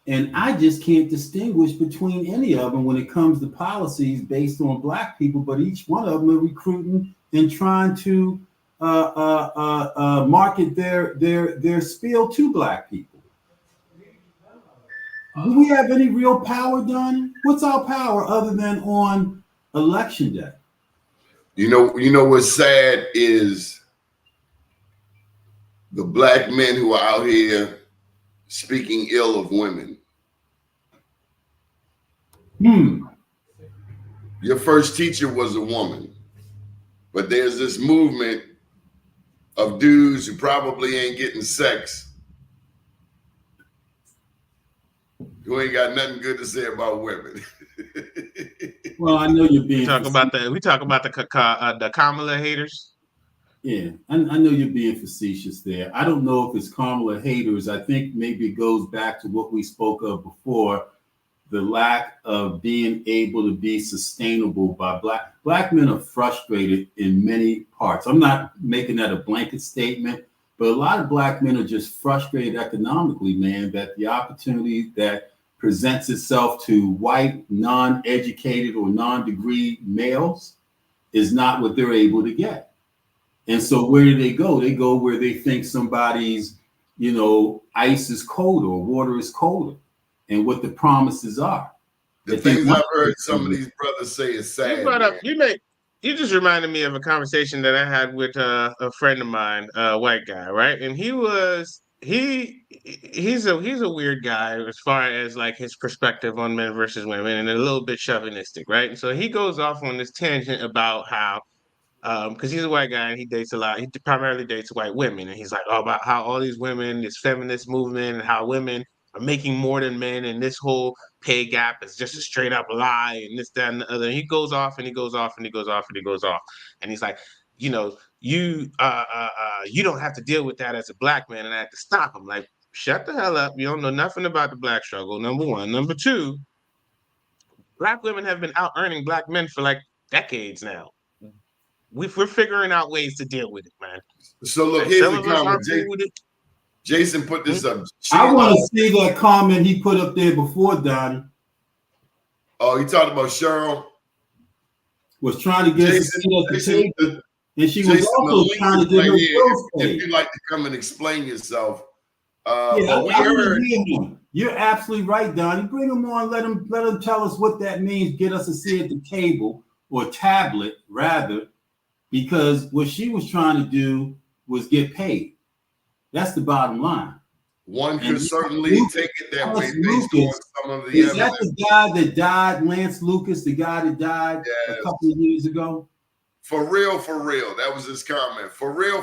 and I just can't distinguish between any of them when it comes to policies based on black people, but each one of them are recruiting and trying to market their spiel to black people. Do we have any real power, Donnie? What's our power other than on election day? You know what's sad is the black men who are out here speaking ill of women. Your first teacher was a woman, but there's this movement of dudes who probably ain't getting sex, who ain't got nothing good to say about women. Well, I know you're being. We talk about the Kamala haters. Yeah, I know you're being facetious there. I don't know if it's Kamala haters. I think maybe it goes back to what we spoke of before, the lack of being able to be sustainable by black men are frustrated in many parts. I'm not making that a blanket statement, but a lot of black men are just frustrated economically, man, that the opportunity that presents itself to white, non-educated or non-degree males is not what they're able to get. And so where do they go? They go where they think somebody's, ice is colder or water is colder, and what the promises are. The things I've heard some of these brothers say is sad. You just reminded me of a conversation that I had with a friend of mine, a white guy, right? And he's a weird guy as far as like his perspective on men versus women, and a little bit chauvinistic, right? And so he goes off on this tangent about how because he's a white guy and he dates a lot. He primarily dates white women, and he's like, oh, about how all these women, this feminist movement, and how women are making more than men, and this whole pay gap is just a straight up lie, and this, that, and the other. And he goes off and he goes off and he goes off and he goes off, and he's like, you don't have to deal with that as a black man, and I have to stop him. Like, shut the hell up! You don't know nothing about the black struggle. Number one. Number two, black women have been out earning black men for like decades now. We're figuring out ways to deal with it, man. So look, here's the comment. Jason put this up. I want to see that comment he put up there before, Donnie. Oh, he talked about Cheryl. Was trying to get us at the table. And she was also trying to get her bills paid. If you'd like to come and explain yourself. You're absolutely right, Donnie. Bring him on. Let him tell us what that means. Get us a seat at the table, or tablet, rather. Because what she was trying to do was get paid. That's the bottom line. One could certainly take it that way based on some of the evidence. Is that the guy that died, Lance Lucas, the guy that died a couple of years ago? For real. That was his comment. For real.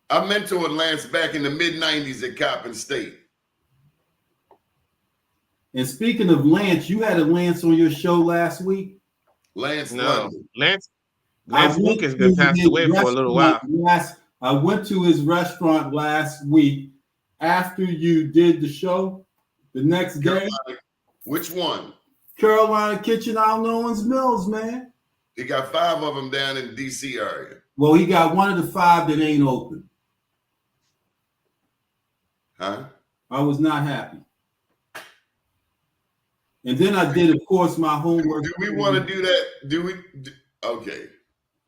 I mentored Lance back in the mid-'90s at Coppin State. And speaking of Lance, you had a Lance on your show last week? Lance Lucas been passed away for a little while. I went to his restaurant last week after you did the show. The next day. Which one? Carolina Kitchen out in Owens Mills, man. He got 5 of them down in the D.C. area. Well, he got one of the 5 that ain't open. Huh? I was not happy. And then I did, of course, my homework. Do we want to do that? Okay.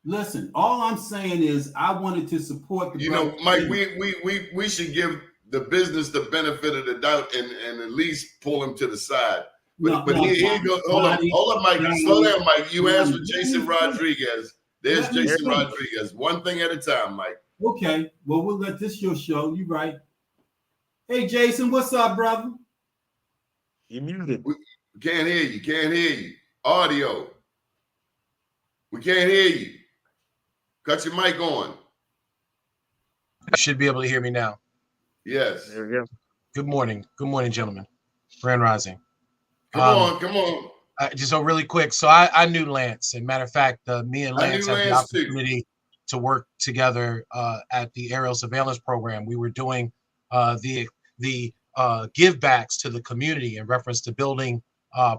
Listen, all I'm saying is I wanted to support the Mike, we should give the business the benefit of the doubt and at least pull him to the side. But here you go. Hold on, Mike. Slow down, Mike. You asked for Jason Rodriguez. There's Jason Rodriguez. One thing at a time, Mike. Okay. Well, we'll let this your show. You right. Hey, Jason, what's up, brother? You muted. We can't hear you. Can't hear you. Audio. We can't hear you. Cut your mic on. You should be able to hear me now. Yes. There we go. Good morning. Good morning, gentlemen. Grand Rising. Come on. Just really quick. So I knew Lance. And matter of fact, me and Lance had the opportunity to work together at the aerial surveillance program. We were doing the give backs to the community in reference to building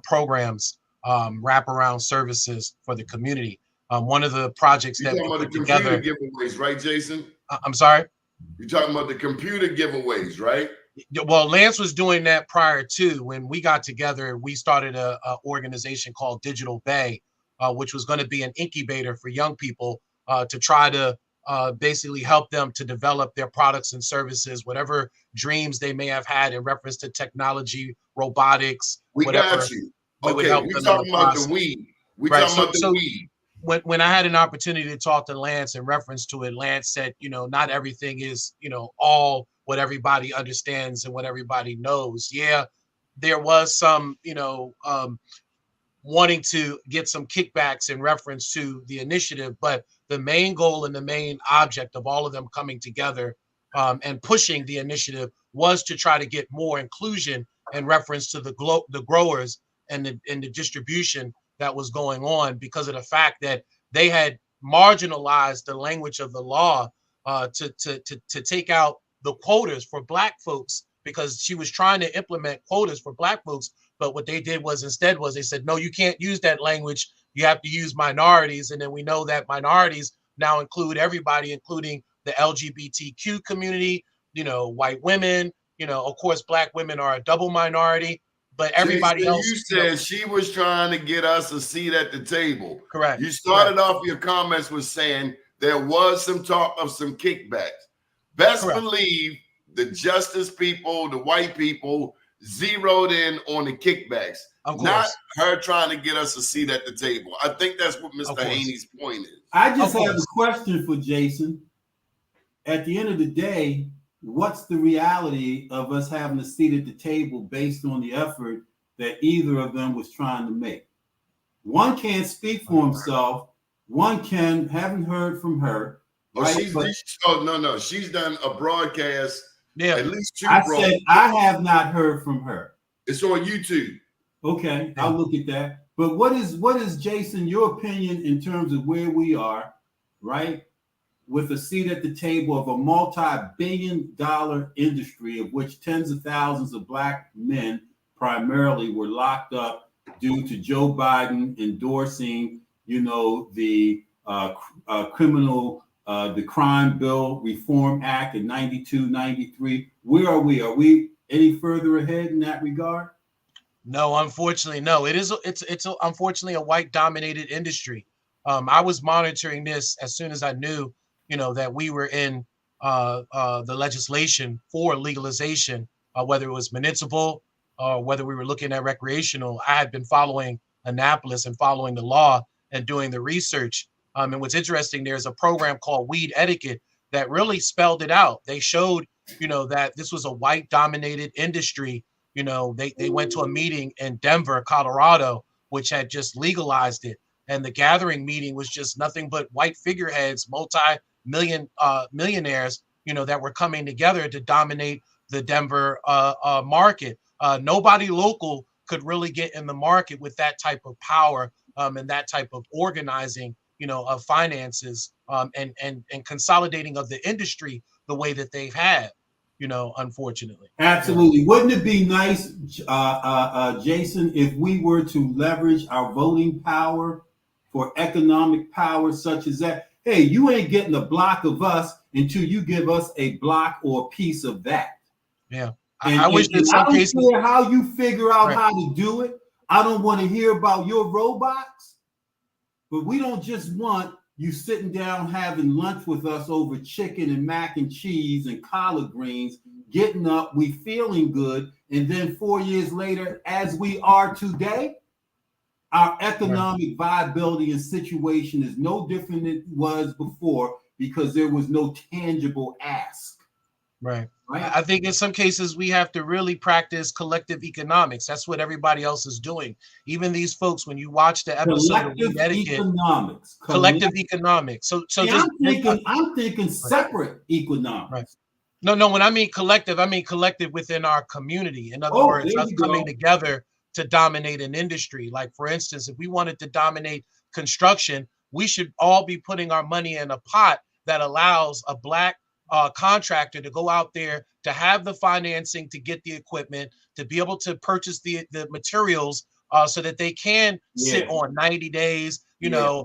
programs wraparound services for the community. One of the projects You're that we talking about put the together. computer giveaways, right, Jason? I'm sorry? You're talking about the computer giveaways, right? Well, Lance was doing that prior to. When we got together, we started a organization called Digital Bay, which was going to be an incubator for young people to try to basically help them to develop their products and services, whatever dreams they may have had in reference to technology, robotics, We whatever. got you. We would Okay, help we them in the talking about the process. weed. We Right. talking about the weed. When I had an opportunity to talk to Lance in reference to it, Lance said, not everything is, all what everybody understands and what everybody knows. Yeah, there was some, wanting to get some kickbacks in reference to the initiative, but the main goal and the main object of all of them coming together and pushing the initiative was to try to get more inclusion in reference to the growers and the distribution that was going on, because of the fact that they had marginalized the language of the law to take out the quotas for Black folks, because she was trying to implement quotas for Black folks. But what they did was instead was they said, no, you can't use that language. You have to use minorities. And then we know that minorities now include everybody, including the LGBTQ community, white women, of course, Black women are a double minority, but everybody Jason, else. you said she was trying to get us a seat at the table. Correct. You started off your comments with saying there was some talk of some kickbacks. Best believe the justice people, the white people, zeroed in on the kickbacks, not her trying to get us a seat at the table. I think that's what Mr. Haney's point is. I just have a question for Jason. At the end of the day, what's the reality of us having a seat at the table based on the effort that either of them was trying to make? One can't speak for himself. One haven't heard from her. Right? No. She's done a broadcast. Yeah, at least 2 I said I have not heard from her. It's on YouTube. Okay, I'll look at that. But what is Jason, your opinion in terms of where we are, right? With a seat at the table of a multi-billion-dollar industry of which tens of thousands of Black men primarily were locked up due to Joe Biden endorsing, the the Crime Bill Reform Act in 92, 93. Where are we? Are we any further ahead in that regard? No, unfortunately, no. It's unfortunately a white dominated industry. I was monitoring this as soon as I knew, that we were in the legislation for legalization, whether it was municipal or whether we were looking at recreational. I had been following Annapolis and following the law and doing the research. And what's interesting, there's a program called Weed Etiquette that really spelled it out. They showed, that this was a white dominated industry. They went to a meeting in Denver, Colorado, which had just legalized it. And the gathering meeting was just nothing but white figureheads, millionaires, that were coming together to dominate the Denver market. Nobody local could really get in the market with that type of power and that type of organizing, of finances and consolidating of the industry the way that they've had, unfortunately. Absolutely. Wouldn't it be nice, Jason, if we were to leverage our voting power for economic power such as that? Hey, you ain't getting a block of us until you give us a block or a piece of that. Yeah. I wish in some cases, I don't care how you figure out how to do it. I don't want to hear about your robots. But we don't just want you sitting down having lunch with us over chicken and mac and cheese and collard greens, getting up, we feeling good, and then 4 years later, as we are today, our economic viability and situation is no different than it was before because there was no tangible ask. Right. I think in some cases we have to really practice collective economics. That's what everybody else is doing. Even these folks, when you watch the episode of Weed Etiquette, collective economics. So I'm thinking separate economics. Right. No. When I mean collective within our community. In other words, us coming together to dominate an industry. Like, for instance, if we wanted to dominate construction, we should all be putting our money in a pot that allows a Black contractor to go out there, to have the financing, to get the equipment, to be able to purchase the materials so that they can sit Yeah. on 90 days, Yeah.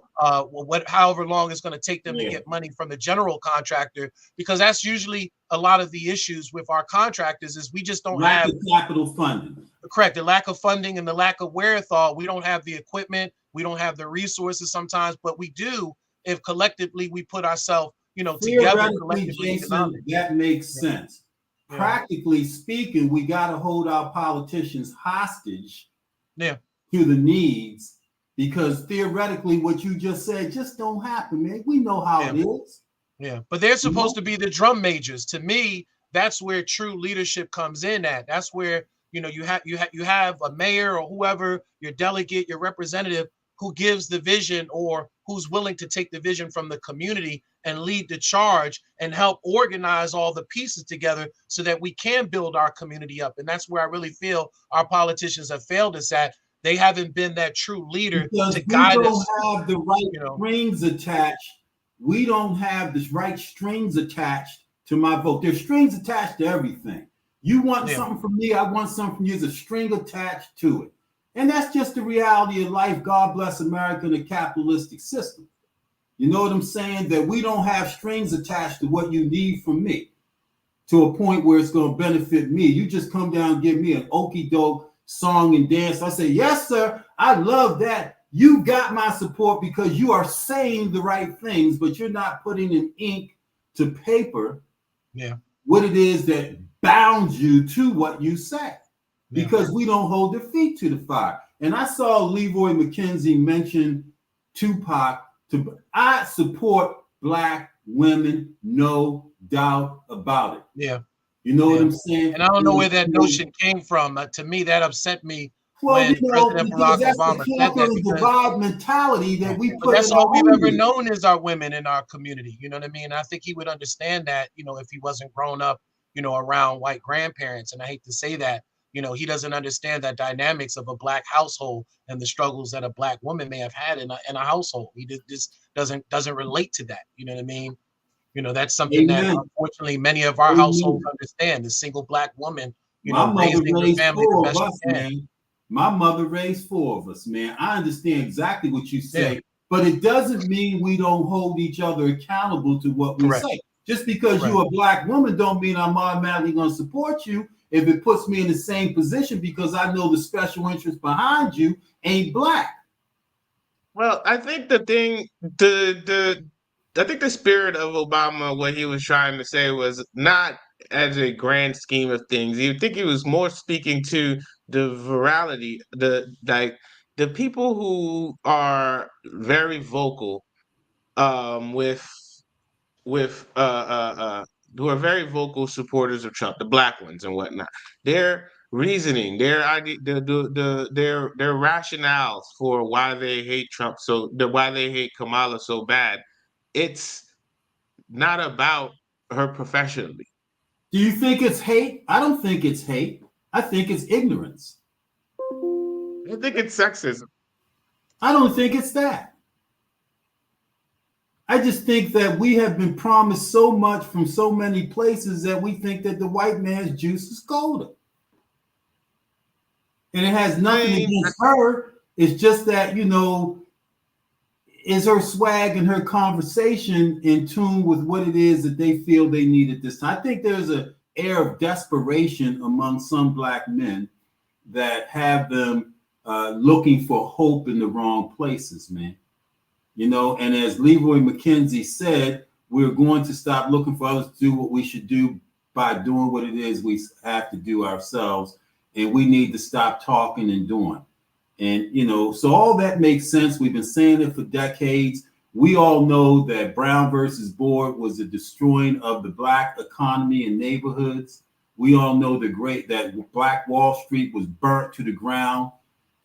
however long it's going to take them to Yeah. get money from the general contractor, because that's usually a lot of the issues with our contractors is we just don't Lack have of capital funding. correct the lack of funding and the lack of wherewithal. We don't have the equipment, we don't have the resources sometimes, but we do if collectively we put ourselves, together Theoretically, collectively Jason, that makes sense. Yeah. Practically speaking, we got to hold our politicians hostage Yeah. to the needs, because theoretically what you just said just don't happen, man. We know how it is. Yeah, but they're supposed to be the drum majors. To me, that's where true leadership comes in at. That's where, you have a mayor or whoever, your delegate, your representative, who gives the vision or who's willing to take the vision from the community and lead the charge and help organize all the pieces together so that we can build our community up. And that's where I really feel our politicians have failed us at. They haven't been that true leader Because to we guide don't us. have the right strings attached. We don't have the right strings attached to my vote. There's strings attached to everything. You want something from me, I want something from you. There's a string attached to it. And that's just the reality of life. God bless America and the capitalistic system. You know what I'm saying? That we don't have strings attached to what you need from me to a point where it's going to benefit me. You just come down and give me an okie doke song and dance. I say, yes, sir, I love that. You got my support because you are saying the right things, but you're not putting in ink to paper what it is that bounds you to what you say, because we don't hold their feet to the fire. And I saw Leroy McKenzie mention Tupac. I support Black women, no doubt about it. Yeah. You know what I'm saying? And I don't know where that notion came from. To me, that upset me. Well, when President Barack that's Obama the said that, divide mentality that we put. That's in all our we've ever own. known is our women in our community. You know what I mean? I think he would understand that, if he wasn't grown up, around white grandparents. And I hate to say that, he doesn't understand that dynamics of a Black household and the struggles that a Black woman may have had in a household. He just doesn't relate to that. You know what I mean? That's something that unfortunately many of our households understand. The single Black woman, My mother raising her raised family the 4 best of us, she can. man. My mother raised 4 of us, man. I understand exactly what you say, Yeah. but it doesn't mean we don't hold each other accountable to what we say. Just because you're a Black woman don't mean I'm automatically going to support you if it puts me in the same position because I know the special interest behind you ain't Black. Well, I think the thing, I think the spirit of Obama, what he was trying to say was not as a grand scheme of things. You think he was more speaking to the virality, the people who are very vocal, with with who are very vocal supporters of Trump, the Black ones and whatnot. Their reasoning, their idea, their rationales for why they hate Trump, why they hate Kamala so bad. It's not about her professionally. Do you think it's hate? I don't think it's hate. I think it's ignorance. I think it's sexism. I don't think it's that. I just think that we have been promised so much from so many places that we think that the white man's juice is colder. And it has nothing against her. It's just that, is her swag and her conversation in tune with what it is that they feel they need at this time. I think there's an air of desperation among some Black men that have them looking for hope in the wrong places, man. And as Leroy McKenzie said, we're going to stop looking for others to do what we should do by doing what it is we have to do ourselves. And we need to stop talking and doing. And, so all that makes sense. We've been saying it for decades. We all know that Brown versus Board was the destroying of the Black economy and neighborhoods. We all know that Black Wall Street was burnt to the ground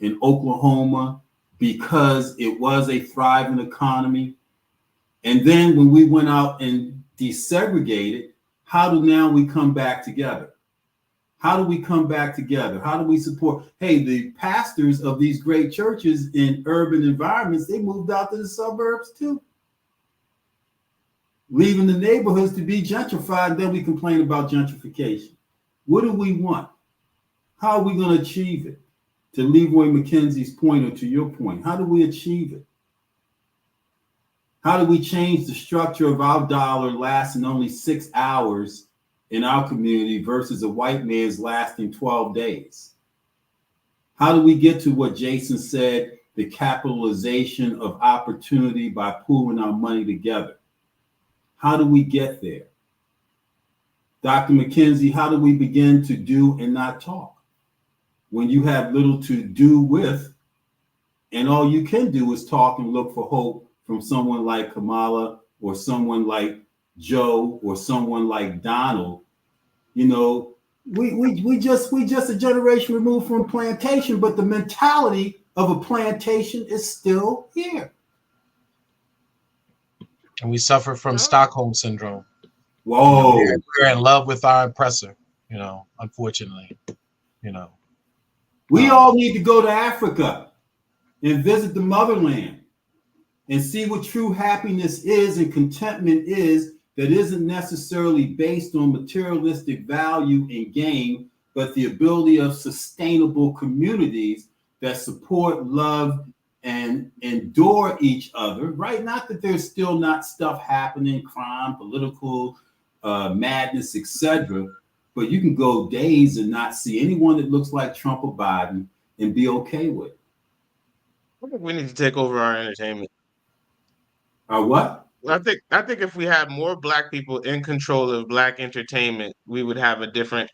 in Oklahoma because it was a thriving economy. And then when we went out and desegregated, how do now we come back together? How do we come back together? How do we support? Hey, the pastors of these great churches in urban environments, they moved out to the suburbs too, leaving the neighborhoods to be gentrified. Then we complain about gentrification. What do we want? How are we going to achieve it? To Leroy McKenzie's point, or to your point, how do we achieve it? How do we change the structure of our dollar lasting only 6 hours in our community versus a white man's lasting 12 days? How do we get to what Jason said, the capitalization of opportunity by pooling our money together? How do we get there? Dr. McKenzie, how do we begin to do and not talk? When you have little to do with, and all you can do is talk and look for hope from someone like Kamala or someone like Joe or someone like Donald. You know, we just a generation removed from plantation, but the mentality of a plantation is still here. And we suffer from Stockholm syndrome. Whoa. We're in love with our oppressor, unfortunately, We all need to go to Africa and visit the motherland and see what true happiness is and contentment is, that isn't necessarily based on materialistic value and gain, but the ability of sustainable communities that support, love, and endure each other, right? Not that there's still not stuff happening, crime, political madness, etc., but you can go days and not see anyone that looks like Trump or Biden and be okay with it. I think we need to take over our entertainment. What? I think if we had more Black people in control of Black entertainment, we would have a different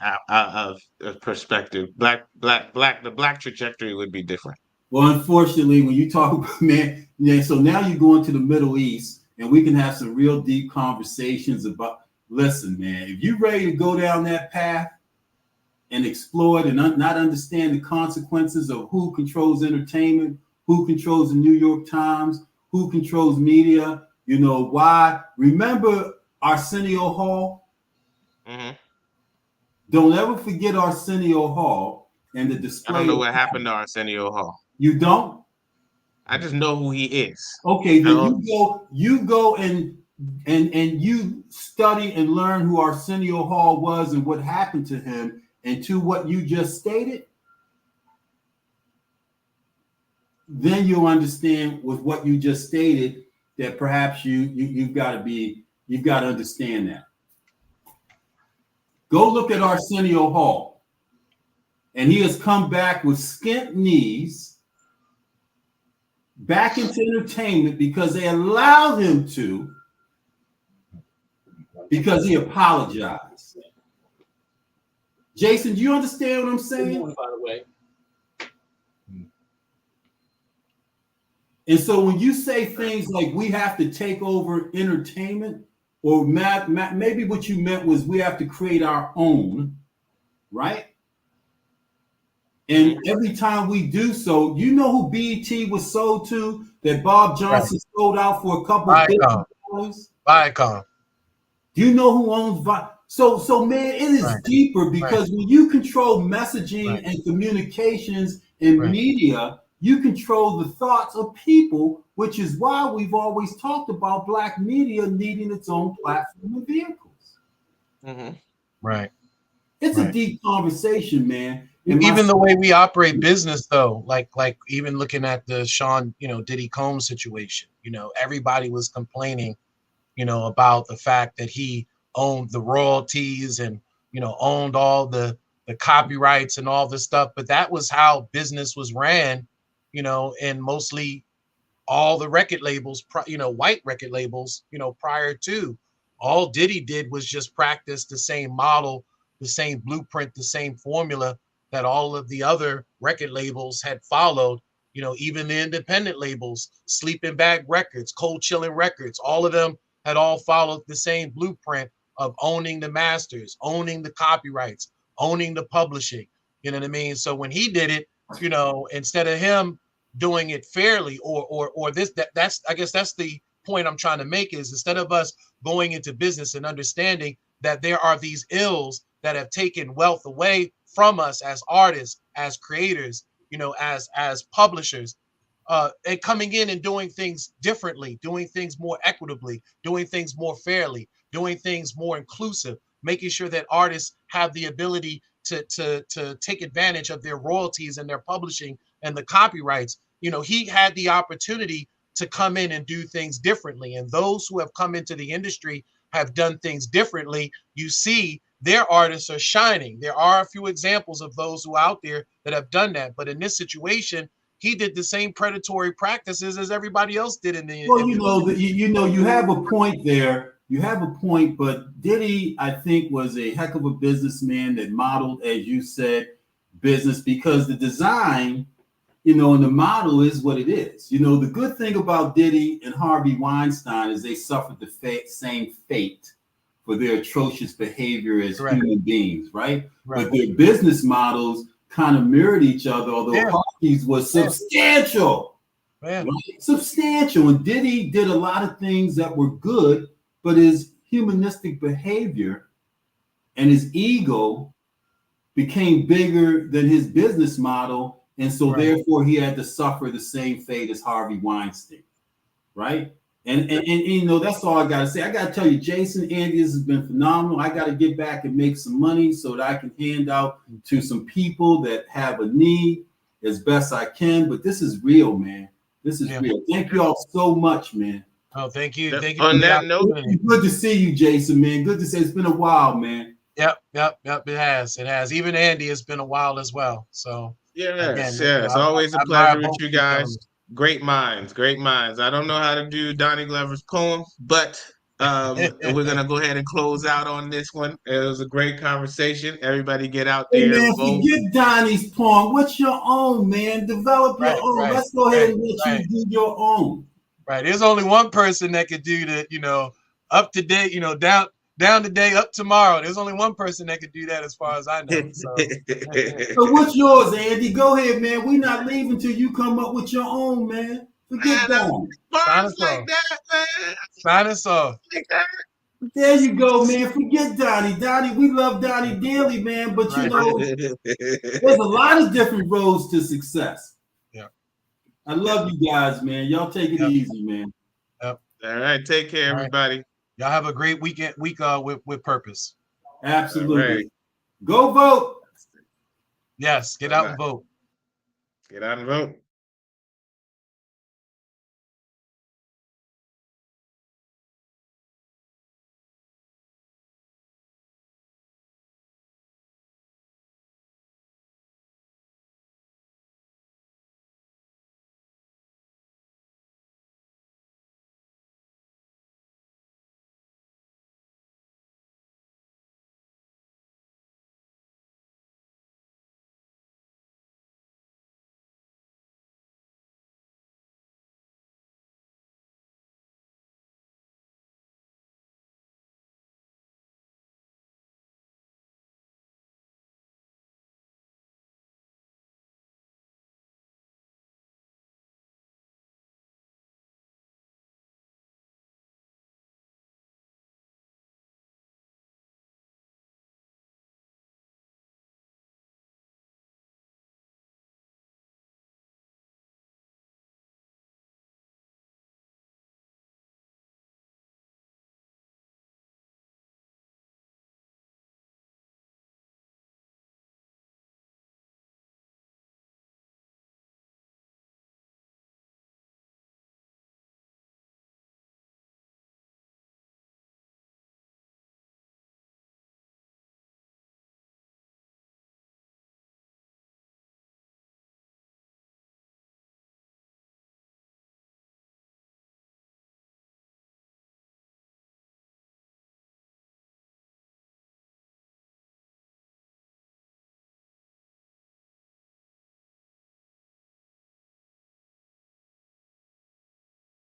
perspective. The Black trajectory would be different. Well, unfortunately, when you talk about so now you go into the Middle East, and we can have some real deep conversations about. Listen, man, if you're ready to go down that path and explore it and not understand the consequences of who controls entertainment, who controls the New York Times, who controls media, why? Remember Arsenio Hall? Mm-hmm. Don't ever forget Arsenio Hall and the display. I don't know what happened to Arsenio Hall. You don't? I just know who he is. Okay, then you go and you study and learn who Arsenio Hall was and what happened to him, and to what you just stated. Then you'll understand with what you just stated that perhaps you've got to understand that. Go look at Arsenio Hall, and he has come back with skint knees back into entertainment because they allowed him to, because he apologized. Jason, do you understand what I'm saying? By the way. And so when you say things like we have to take over entertainment, or maybe what you meant was we have to create our own, right? And every time we do so, you know who BET was sold to, that Bob Johnson sold out for a couple of $billion? Viacom. Do you know who owns Viacom? So man, it is deeper, because when you control messaging and communications and media, you control the thoughts of people, which is why we've always talked about Black media needing its own platform and vehicles. Mm-hmm. Right. It's a deep conversation, man. And even the way we operate business, though, like even looking at the Sean, Diddy Combs situation, everybody was complaining, about the fact that he owned the royalties and, owned all the copyrights and all this stuff. But that was how business was ran, and mostly all the record labels, white record labels, prior to. All Diddy did was just practice the same model, the same blueprint, the same formula that all of the other record labels had followed. Even the independent labels, Sleeping Bag Records, Cold Chilling Records, all of them had all followed the same blueprint of owning the masters, owning the copyrights, owning the publishing. You know what I mean? So when he did it, instead of him doing it fairly, or that's I guess that's the point I'm trying to make, is instead of us going into business and understanding that there are these ills that have taken wealth away from us as artists, as creators, as publishers, and coming in and doing things differently, doing things more equitably, doing things more fairly, doing things more inclusive, making sure that artists have the ability to take advantage of their royalties and their publishing and the copyrights. You know, he had the opportunity to come in and do things differently. And those who have come into the industry have done things differently. You see, their artists are shining. There are a few examples of those who are out there that have done that. But in this situation, he did the same predatory practices as everybody else did in the. Well, you have a point there. You have a point, but Diddy, I think, was a heck of a businessman that modeled, as you said, business, because the design, and the model is what it is. The good thing about Diddy and Harvey Weinstein is they suffered the same fate for their atrocious behavior as human beings, right? But their business models kind of mirrored each other, although Harvey's was substantial. Right? Substantial. And Diddy did a lot of things that were good, but his humanistic behavior and his ego became bigger than his business model. And so therefore he had to suffer the same fate as Harvey Weinstein. Right. And that's all I gotta say. I gotta tell you, Jason, Andy, this has been phenomenal. I gotta get back and make some money so that I can hand out to some people that have a need as best I can. But this is real, man. This is real. Thank you all so much, man. Oh, thank you. Thank you. On that note, good to see you, Jason, man. Good to see. It's been a while, man. Yep. It has. Even Andy, it's been a while as well. So yes. It's always a pleasure with you guys. Great minds. I don't know how to do Donnie Glover's poem, but we're gonna go ahead and close out on this one. It was a great conversation. Everybody get out there. Hey man, forget Donnie's poem. What's your own, man? Develop your own. Let's go ahead and let you do your own. Right. There's only one person that could do the, up to date, down today, up tomorrow. There's only one person that could do that as far as I know. So, so what's yours, Andy? Go ahead, man. We're not leaving till you come up with your own, man. Forget that. Sign us off. There you go, man. Forget Donnie. Donnie, we love Donnie dearly, man. But there's a lot of different roads to success. Yeah. I love you guys, man. Y'all take it easy, man. Yep. All right. Take care, everybody. Y'all have a great week with purpose. Absolutely. Go vote. Yes, get out and vote. Get out and vote.